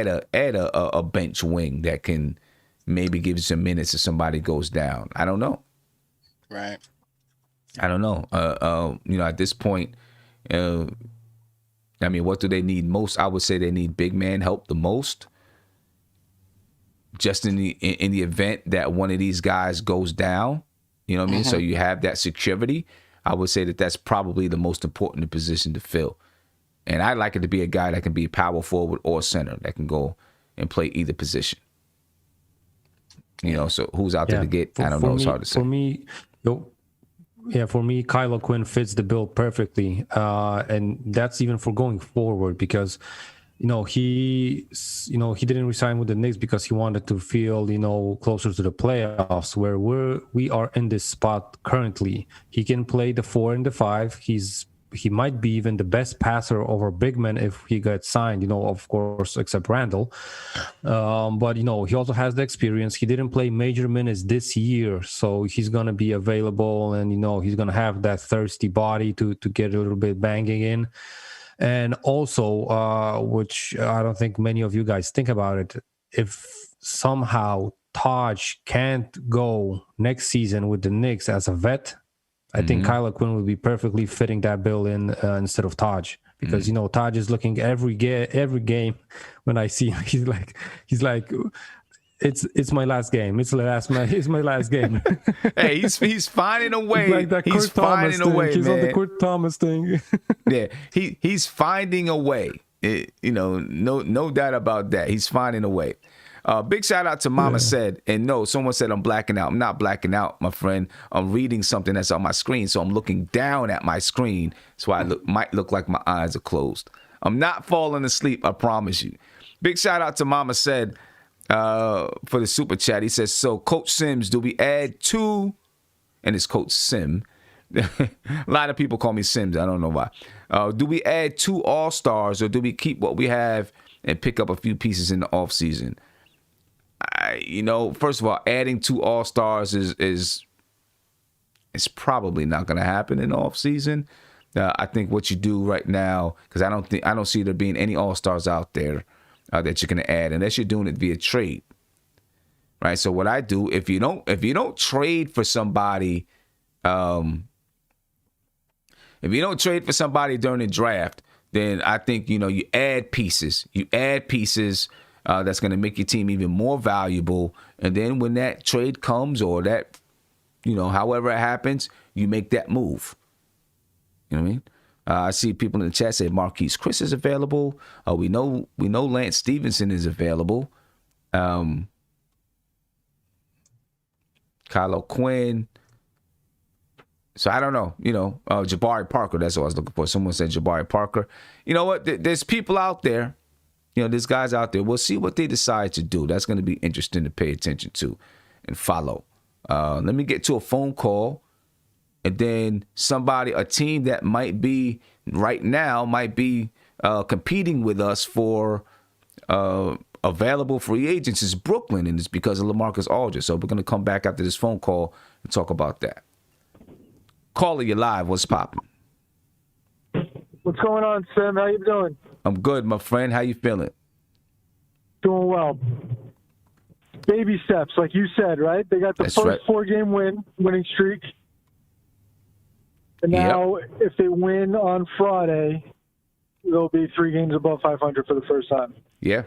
a bench wing that can maybe give you some minutes if somebody goes down? I don't know. Right. I don't know. At this point, I mean, what do they need most? I would say they need big man help the most. Just in the event that one of these guys goes down, you know what I mean? So you have that security. I would say that that's probably the most important position to fill. And I'd like it to be a guy that can be power forward or center that can go and play either position. So who's out there to get? I don't know. It's hard to say. For me, Kyle O'Quinn fits the bill perfectly. And that's even for going forward because, he didn't resign with the Knicks because he wanted to feel, closer to the playoffs where we are in this spot currently. He can play the 4 and the 5. He might be even the best passer over big men if he gets signed, of course, except Randall. But, he also has the experience. He didn't play major minutes this year, so he's going to be available and, he's going to have that thirsty body to get a little bit banging in. And also, which I don't think many of you guys think about it, if somehow Taj can't go next season with the Knicks as a vet, I think Kyle O'Quinn would be perfectly fitting that bill in instead of Taj because Taj is looking every game when I see him, he's like it's my last game. It's my last game. Hey, he's finding a way. Like that he's finding a way. He's man. on the Kurt Thomas thing. Yeah, he's finding a way. No doubt about that. He's finding a way. Big shout out to Mama Said, and no, someone said I'm blacking out. I'm not blacking out, my friend. I'm reading something that's on my screen, so I'm looking down at my screen, so I might look like my eyes are closed. I'm not falling asleep, I promise you. Big shout out to Mama Said for the super chat. He says, so Coach Sims, do we add two? And it's Coach Sim. A lot of people call me Sims. I don't know why. Do we add 2 All-Stars or do we keep what we have and pick up a few pieces in the offseason? First of all, adding 2 All-Stars is probably not going to happen in the offseason. I think what you do right now, because I don't see there being any All-Stars out there that you're going to add unless you're doing it via trade. Right? So what I do, if you don't trade for somebody, if you don't trade for somebody during the draft, then I think you add pieces. You add pieces that's going to make your team even more valuable. And then when that trade comes or that, however it happens, you make that move. You know what I mean? I see people in the chat say Marquise Chris is available. We know Lance Stevenson is available. Kylo Quinn. So I don't know, Jabari Parker. That's what I was looking for. Someone said Jabari Parker. You know what? There's people out there. There's guys out there. We'll see what they decide to do. That's going to be interesting to pay attention to and follow. Let me get to a phone call. And then a team that might be competing with us for available free agents is Brooklyn, and it's because of Lamarcus Aldridge. So we're going to come back after this phone call and talk about that. Caller, you live. What's popping? What's going on, Sam? How you doing? I'm good, my friend. How you feeling? Doing well. Baby steps, like you said, right? They got the That's first right. 4-game winning streak. And now, if they win on Friday, they'll be 3 games above 500 for the first time. Yeah.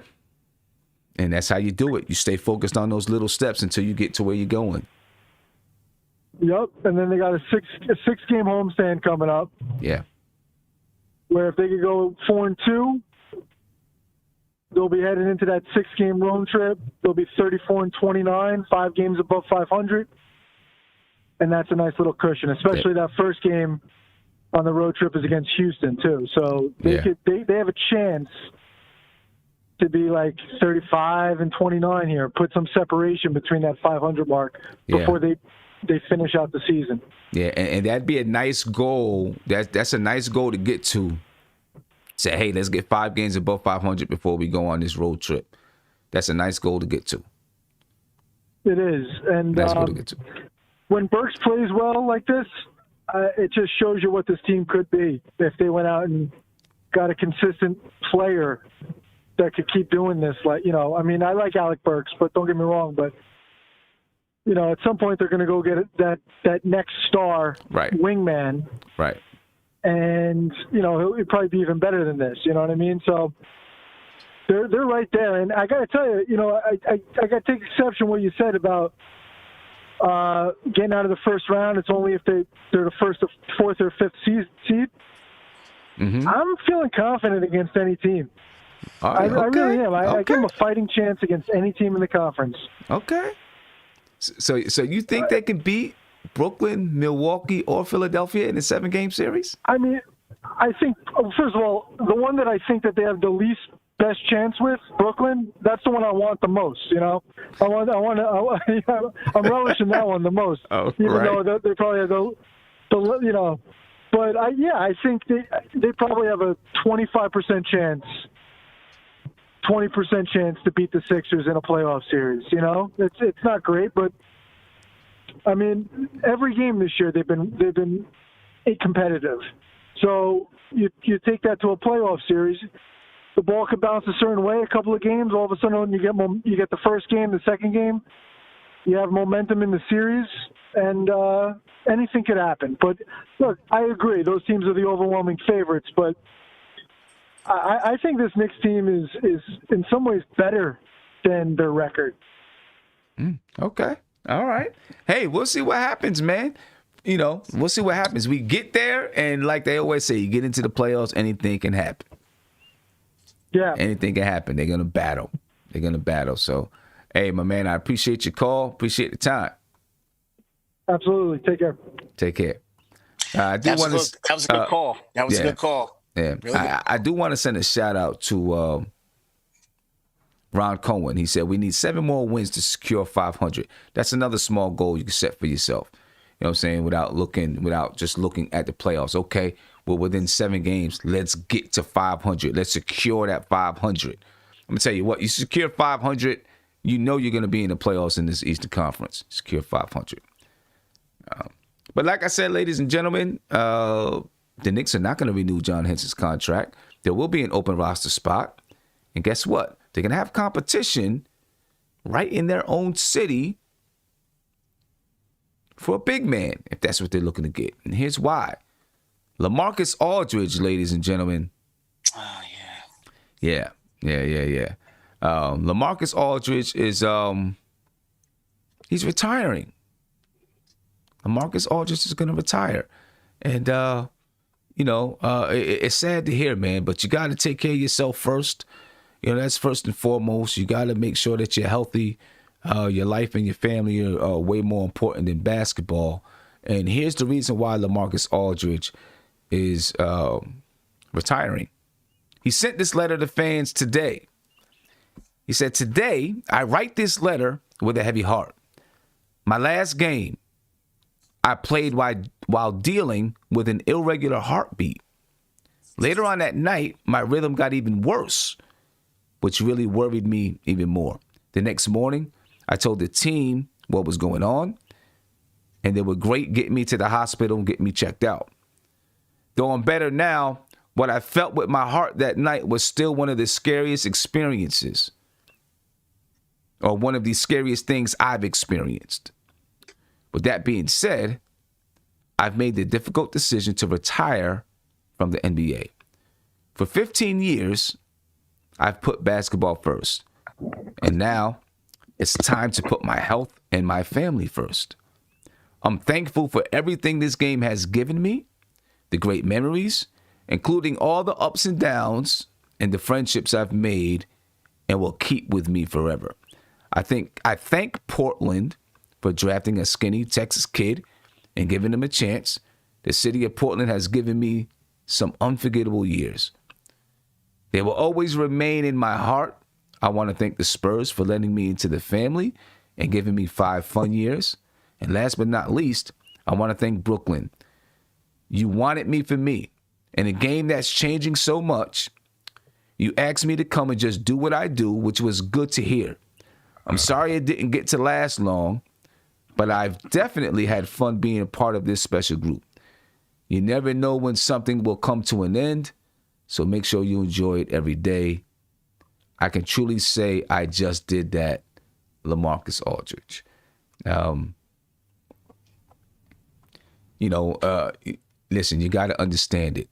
And that's how you do it. You stay focused on those little steps until you get to where you're going. Yep. And then they got a 6-game homestand coming up. Yeah. Where if they could go 4-2, they'll be heading into that 6-game road trip. They'll be 34-29, 5 games above 500. And that's a nice little cushion, especially that first game on the road trip is against Houston too. So they have a chance to be like 35-29 here, put some separation between that 500 mark before they finish out the season. Yeah, and that'd be a nice goal. That's a nice goal to get to. Say, hey, let's get 5 games above 500 before we go on this road trip. That's a nice goal to get to. It is. And nice goal to get to. When Burks plays well like this, it just shows you what this team could be if they went out and got a consistent player that could keep doing this. I like Alec Burks, but don't get me wrong, but at some point they're going to go get that next star wingman. Right. And, he'll probably be even better than this. You know what I mean? So they're right there. And I got to tell you, I got to take exception what you said about getting out of the first round. It's only if they're the fourth or fifth seed. Mm-hmm. I'm feeling confident against any team. All right, I really am. I give them a fighting chance against any team in the conference. Okay. So you think they can beat Brooklyn, Milwaukee, or Philadelphia in a 7-game series? I mean, I think, first of all, the one that I think that they have the least best chance with, Brooklyn, that's the one I want the most, I'm relishing that one the most. Oh, even though they probably have the but I think they probably have a 25% chance, 20% chance to beat the Sixers in a playoff series. It's not great, but I mean, every game this year they've been competitive. So you take that to a playoff series, the ball could bounce a certain way. A couple of games, all of a sudden you get the first game, the second game, you have momentum in the series, and anything could happen. But look, I agree, those teams are the overwhelming favorites, but I think this Knicks team is in some ways better than their record. Okay. All right. Hey, we'll see what happens, man. We'll see what happens. We get there, and like they always say, you get into the playoffs, anything can happen. Yeah. Anything can happen. They're going to battle. So, hey, my man, I appreciate your call. Appreciate the time. Absolutely. Take care. Take care. I do That want was a good call. That was a good call. Yeah. Really I do want to send a shout out to Ron Cohen. He said we need 7 more wins to secure 500. That's another small goal you can set for yourself. You know what I'm saying? Without just looking at the playoffs. Okay, well, within 7 games, let's get to 500. Let's secure that 500. I'm gonna tell you what. You secure 500, you're gonna be in the playoffs in this Eastern Conference. Secure 500. But like I said, ladies and gentlemen, the Knicks are not going to renew John Hens' contract. There will be an open roster spot. And guess what? They're going to have competition right in their own city for a big man, if that's what they're looking to get. And here's why. Lamarcus Aldridge, ladies and gentlemen. Oh, yeah. Yeah. Lamarcus Aldridge is he's retiring. Lamarcus Aldridge is going to retire. And, it's sad to hear, man, but you got to take care of yourself first. that's first and foremost. You got to make sure that you're healthy. Your life and your family are way more important than basketball. And here's the reason why Lamarcus Aldridge is retiring. He sent this letter to fans today. He said, "Today, I write this letter with a heavy heart. My last game, I played while dealing with an irregular heartbeat. Later on that night, my rhythm got even worse, which really worried me even more. The next morning, I told the team what was going on, and they were great getting me to the hospital and getting me checked out. Though I'm better now, what I felt with my heart that night was still one of the scariest experiences, or one of the scariest things I've experienced. With that being said, I've made the difficult decision to retire from the NBA. For 15 years, I've put basketball first. And now it's time to put my health and my family first. I'm thankful for everything this game has given me, the great memories, including all the ups and downs and the friendships I've made and will keep with me forever. I thank Portland for drafting a skinny Texas kid and giving him a chance. The city of Portland has given me some unforgettable years. They will always remain in my heart. I want to thank the Spurs for letting me into the family and giving me 5 fun years. And last but not least, I want to thank Brooklyn. You wanted me for me. In a game that's changing so much, you asked me to come and just do what I do, which was good to hear. I'm sorry it didn't get to last long, but I've definitely had fun being a part of this special group. You never know when something will come to an end, so make sure you enjoy it every day. I can truly say I just did that, Lamarcus Aldridge." Listen, you got to understand it.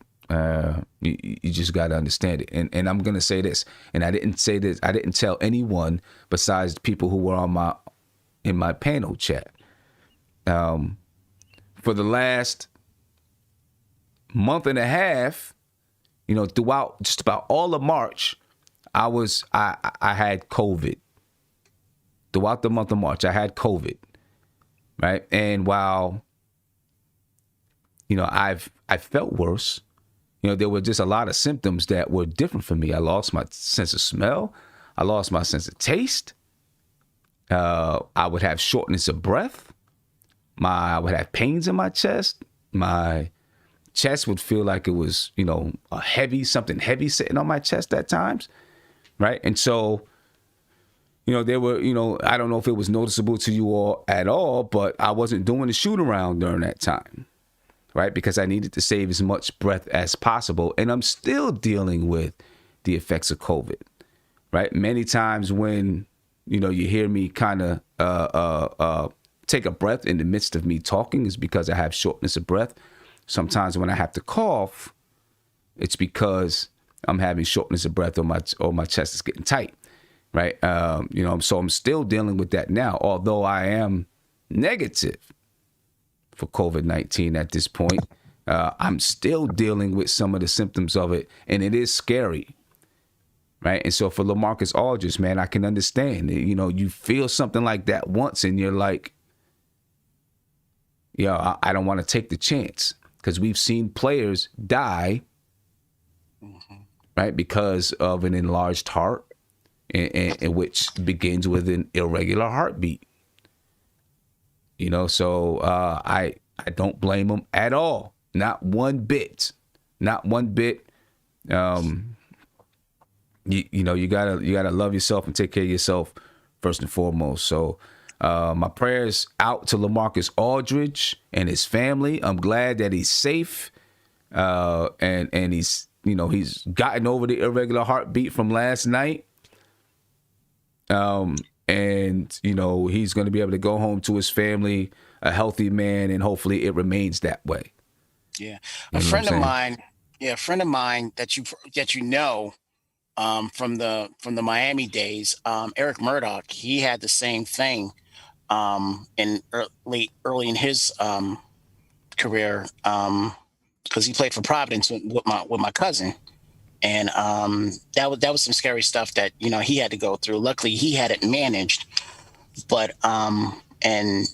You just got to understand it. And I'm going to say this, and I didn't say this, I didn't tell anyone besides people who were in my panel chat. For the last month and a half, throughout just about all of March, I had COVID. Throughout the month of March, I had COVID, right? And while, I felt worse, there were just a lot of symptoms that were different for me. I lost my sense of smell. I lost my sense of taste. I would have shortness of breath. I would have pains in my chest. My chest would feel like it was, something heavy sitting on my chest at times, right? And so, there were, I don't know if it was noticeable to you all at all, but I wasn't doing the shoot around during that time, right? Because I needed to save as much breath as possible. And I'm still dealing with the effects of COVID, right? Many times when, you hear me kind of take a breath in the midst of me talking is because I have shortness of breath. Sometimes when I have to cough, it's because I'm having shortness of breath or my chest is getting tight, right? So I'm still dealing with that now, although I am negative for COVID-19 at this point. I'm still dealing with some of the symptoms of it, and it is scary, right? And so for Lamarcus Aldridge, man, I can understand. You feel something like that once, and you're like, I don't want to take the chance, because we've seen players die, right, because of an enlarged heart, and which begins with an irregular heartbeat. So I don't blame him at all. Not one bit. Not one bit. You gotta love yourself and take care of yourself first and foremost. So my prayers out to Lamarcus Aldridge and his family. I'm glad that he's safe, and he's he's gotten over the irregular heartbeat from last night. And he's going to be able to go home to his family, a healthy man, and hopefully it remains that way. Yeah, a friend of mine that from the Miami days, Eric Murdoch. He had the same thing early in his career, because he played for Providence with my cousin, And that was some scary stuff that he had to go through. Luckily, he had it managed, but and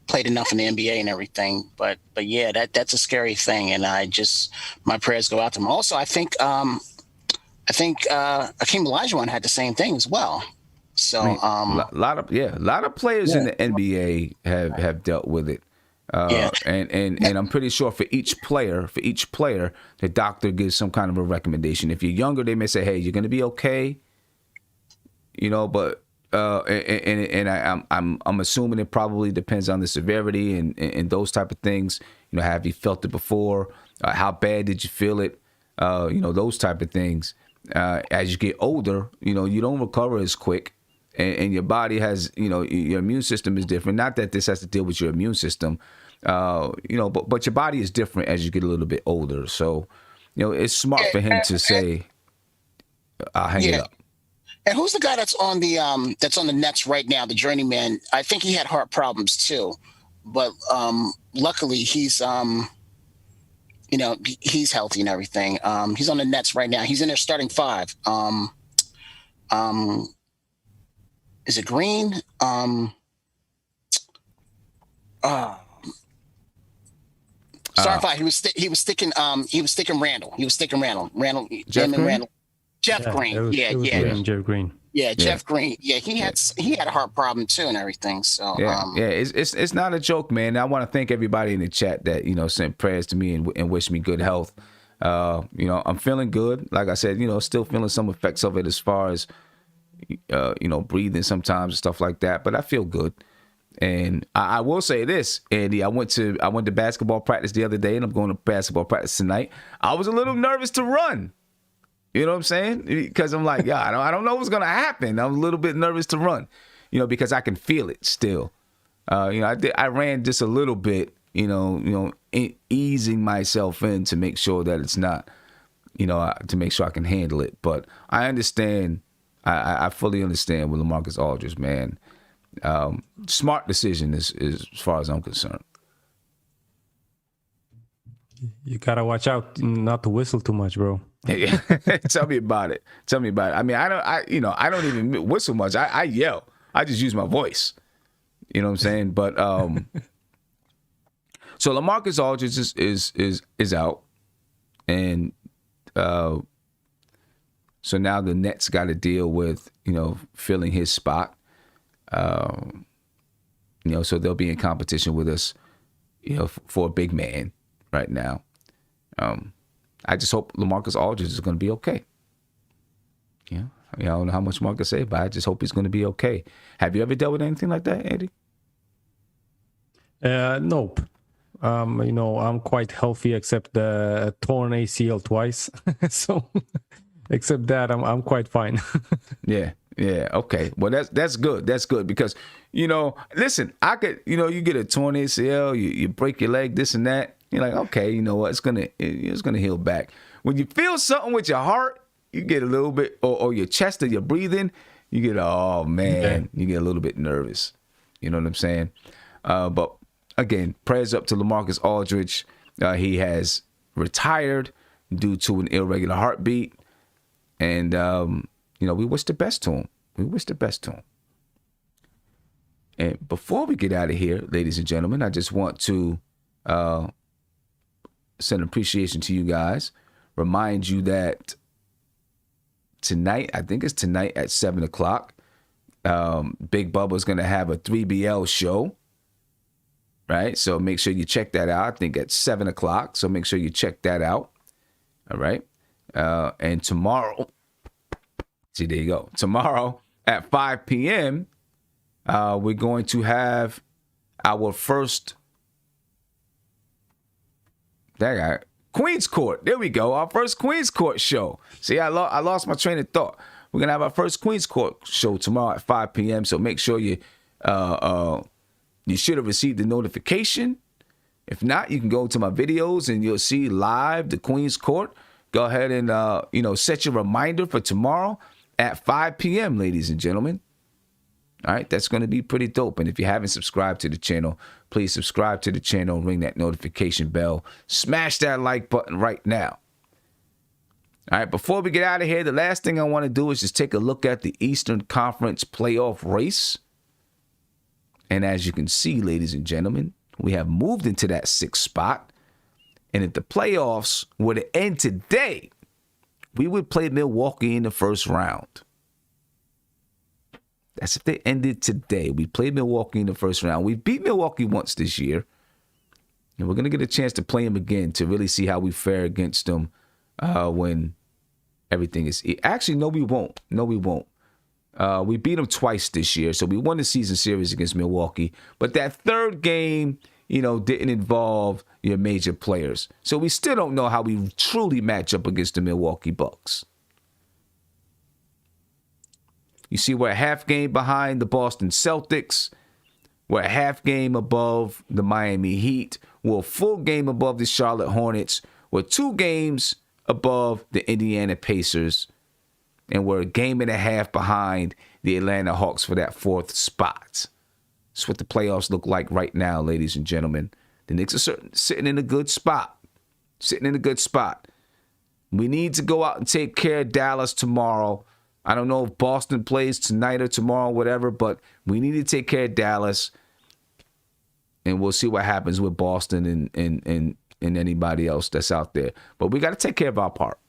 played enough in the NBA and everything. But yeah, that's a scary thing, and my prayers go out to him. Also, I think Hakeem Olajuwon had the same thing as well. So a lot of players in the NBA have dealt with it. And I'm pretty sure for each player, the doctor gives some kind of a recommendation. If you're younger, they may say, "Hey, you're going to be okay," But I'm assuming it probably depends on the severity and those type of things. Have you felt it before? How bad did you feel it? Those type of things. As you get older, you don't recover as quick. And your body has, your immune system is different. Not that this has to deal with your immune system, but your body is different as you get a little bit older. So, it's smart for him to say, "I'll hang it up." And who's the guy that's on the Nets right now, the journeyman? I think he had heart problems too, but luckily he's he's healthy and everything. He's on the Nets right now. He's in their starting five. Is it Green? Sorry, five. He was sticking Randall. He was sticking Randall. Jeff Green? Jeff Green. Jeff Green. Yeah, Jeff Green. Yeah, he had a heart problem too and everything. So it's not a joke, man. I want to thank everybody in the chat that sent prayers to me and wish me good health. I'm feeling good. Like I said, still feeling some effects of it as far as breathing sometimes and stuff like that. But I feel good. And I will say this, Andy. I went to basketball practice the other day, and I'm going to basketball practice tonight. I was a little nervous to run. You know what I'm saying? Because I'm like, I don't know what's gonna happen. I'm a little bit nervous to run, because I can feel it still. I ran just a little bit, easing myself in to make sure that it's not, to make sure I can handle it. But I understand. I fully understand with Lamarcus Aldridge, man. Smart decision as far as I'm concerned. You gotta watch out not to whistle too much, bro. Tell me about it. I mean, I don't even whistle much. I yell. I just use my voice. You know what I'm saying? But so Lamarcus Aldridge is out, and so now the Nets got to deal with filling his spot. So they'll be in competition with us, for a big man right now. I just hope Lamarcus Aldridge is going to be okay. I don't know how much more I can say, but I just hope he's going to be okay. Have you ever dealt with anything like that, Andy? Nope. I'm quite healthy except the torn ACL twice. So, except that, I'm quite fine. Yeah. Okay. Well, that's good. That's good because listen, I could you get a torn ACL, you break your leg, this and that. You're like, okay, you know what? It's gonna heal back. When you feel something with your heart, you get a little bit, or your chest or your breathing, you get, oh man, you get a little bit nervous. You know what I'm saying? But again, prayers up to Lamarcus Aldridge. He has retired due to an irregular heartbeat, and we wish the best to him. And before we get out of here, ladies and gentlemen, I just want to send appreciation to you guys. Remind you that tonight, I think it's tonight at 7 o'clock, Big Bubba's going to have a 3BL show, right? So make sure you check that out. I think at 7 o'clock. So make sure you check that out. All right. And tomorrow, see, there you go. Tomorrow at 5 p.m., we're going to have our first Queens Court. There we go. Our first Queens Court show. See, I lost my train of thought. We're going to have our first Queens Court show tomorrow at 5 p.m. So make sure you should have received the notification. If not, you can go to my videos and you'll see live the Queens Court. Go ahead and, set your reminder for tomorrow at 5 p.m., ladies and gentlemen. All right, that's going to be pretty dope. And if you haven't subscribed to the channel, please subscribe to the channel, ring that notification bell, smash that like button right now. All right, before we get out of here, the last thing I want to do is just take a look at the Eastern Conference playoff race. And as you can see, ladies and gentlemen, we have moved into that 6th spot. And if the playoffs were to end today, we would play Milwaukee in the first round. That's if they ended today. We played Milwaukee in the first round. We beat Milwaukee once this year. And we're going to get a chance to play them again to really see how we fare against them when everything is... Actually, no, we won't. No, we won't. We beat them twice this year, so we won the season series against Milwaukee. But that third game, didn't involve your major players. So we still don't know how we truly match up against the Milwaukee Bucks. You see, we're a half game behind the Boston Celtics. We're a half game above the Miami Heat. We're a full game above the Charlotte Hornets. We're 2 games above the Indiana Pacers. And we're a game and a half behind the Atlanta Hawks for that 4th spot. That's what the playoffs look like right now, ladies and gentlemen. The Knicks are sitting in a good spot. Sitting in a good spot. We need to go out and take care of Dallas tomorrow. I don't know if Boston plays tonight or tomorrow, whatever, but we need to take care of Dallas. And we'll see what happens with Boston and anybody else that's out there. But we got to take care of our part.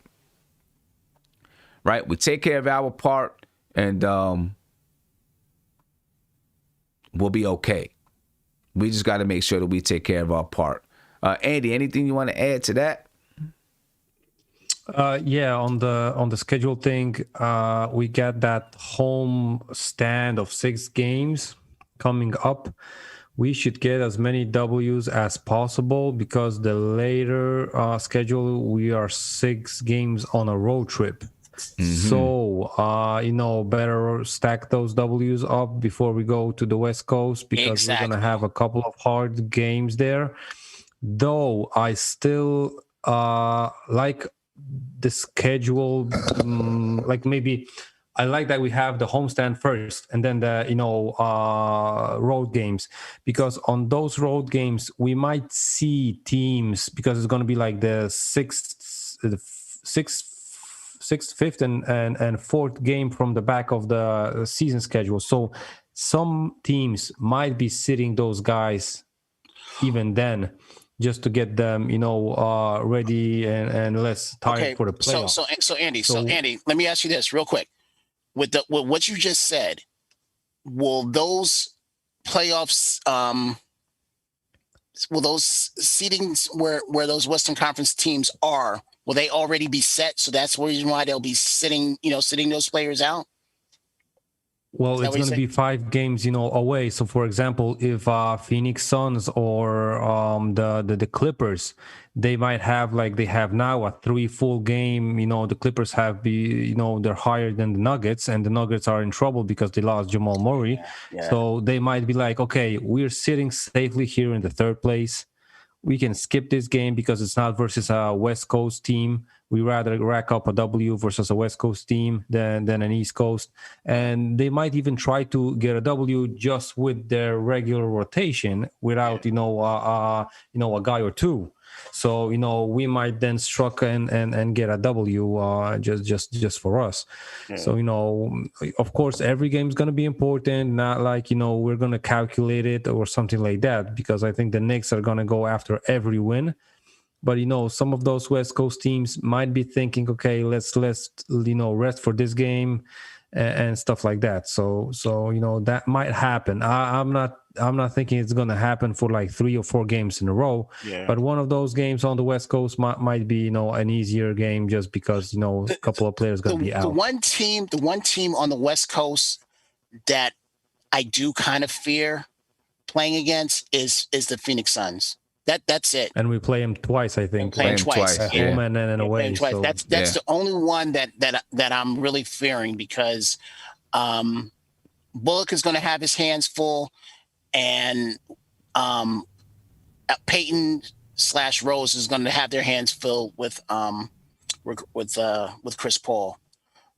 Right? We take care of our part, and we'll be okay. We just got to make sure that we take care of our part. Andy, anything you want to add to that? Yeah, on the schedule thing, we got that home stand of 6 games coming up. We should get as many W's as possible because the later schedule, we are 6 games on a road trip. Mm-hmm. So, better stack those W's up before we go to the West Coast because we're going to have a couple of hard games there. Though I still like the schedule, like maybe I like that we have the homestand first and then the road games, because on those road games we might see teams, because it's going to be like the sixth, fifth, and fourth game from the back of the season schedule. So some teams might be sitting those guys even then, just to get them, ready and less tired for the playoffs. So Andy, let me ask you this real quick. With what you just said, will those playoffs, will those seedings where those Western Conference teams are, will they already be set? So that's the reason why they'll be sitting those players out? Well, it's going to be 5 games, away. So, for example, if Phoenix Suns or the Clippers, they might have, like they have now, a 3 full game. The Clippers they're higher than the Nuggets, and the Nuggets are in trouble because they lost Jamal Murray. Yeah. So they might be like, okay, we're sitting safely here in the 3rd place. We can skip this game because it's not versus a West Coast team. We rather rack up a W versus a West Coast team than an East Coast. And they might even try to get a W just with their regular rotation without, a guy or 2. So, we might then struck and get a W just for us. Yeah. So, of course, every game is going to be important. Not like, we're going to calculate it or something like that, because I think the Knicks are going to go after every win. But, some of those West Coast teams might be thinking, okay, let's rest for this game and stuff like that. So that might happen. I'm not thinking it's going to happen for like 3 or 4 games in a row. Yeah. But one of those games on the West Coast might be, an easier game just because, a couple of players going to be out. The one team on the West Coast that I do kind of fear playing against is the Phoenix Suns. That's it. And we play him twice, I think. Play him twice. At home and then away. So, that's the only one that I'm really fearing, because Bullock is going to have his hands full, and Peyton / Rose is going to have their hands filled with Chris Paul.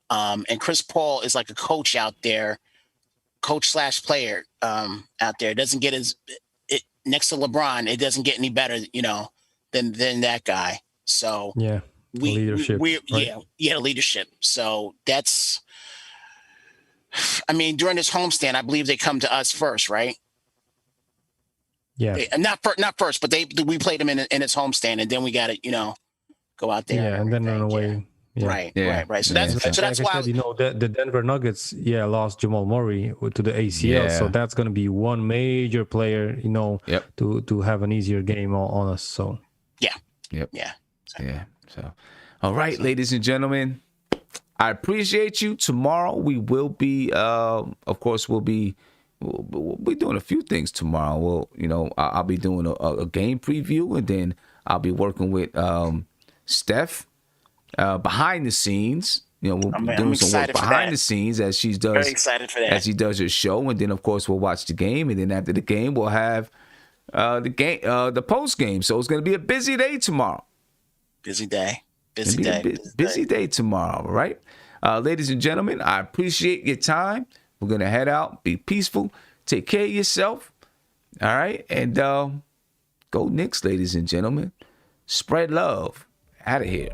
And Chris Paul is like a coach out there, coach / player out there. Doesn't get next to LeBron, it doesn't get any better, than that guy. So yeah, Leadership, right? Yeah, leadership. So that's, I mean, during this homestand, I believe they come to us first, right? Yeah. Not first, but we played them in its homestand, and then we got to, go out there. Yeah, and then run away. Yeah. Yeah. Right. So that's Like I why. said, the Denver Nuggets, lost Jamal Murray to the ACL, so that's going to be one major player, to have an easier game on us. So Yeah. So, all right, ladies and gentlemen, I appreciate you. Tomorrow we will be, of course, we'll be doing a few things tomorrow. I'll be doing a game preview, and then I'll be working with Steph behind the scenes. We'll be doing some work behind the scenes as she does. Very excited for that. As she does her show, and then of course we'll watch the game, and then after the game we'll have the post game. So it's going to be a busy day tomorrow. Busy day tomorrow, right? Ladies and gentlemen, I appreciate your time. We're going to head out, be peaceful, take care of yourself, all right? And go Knicks, ladies and gentlemen. Spread love. Out of here.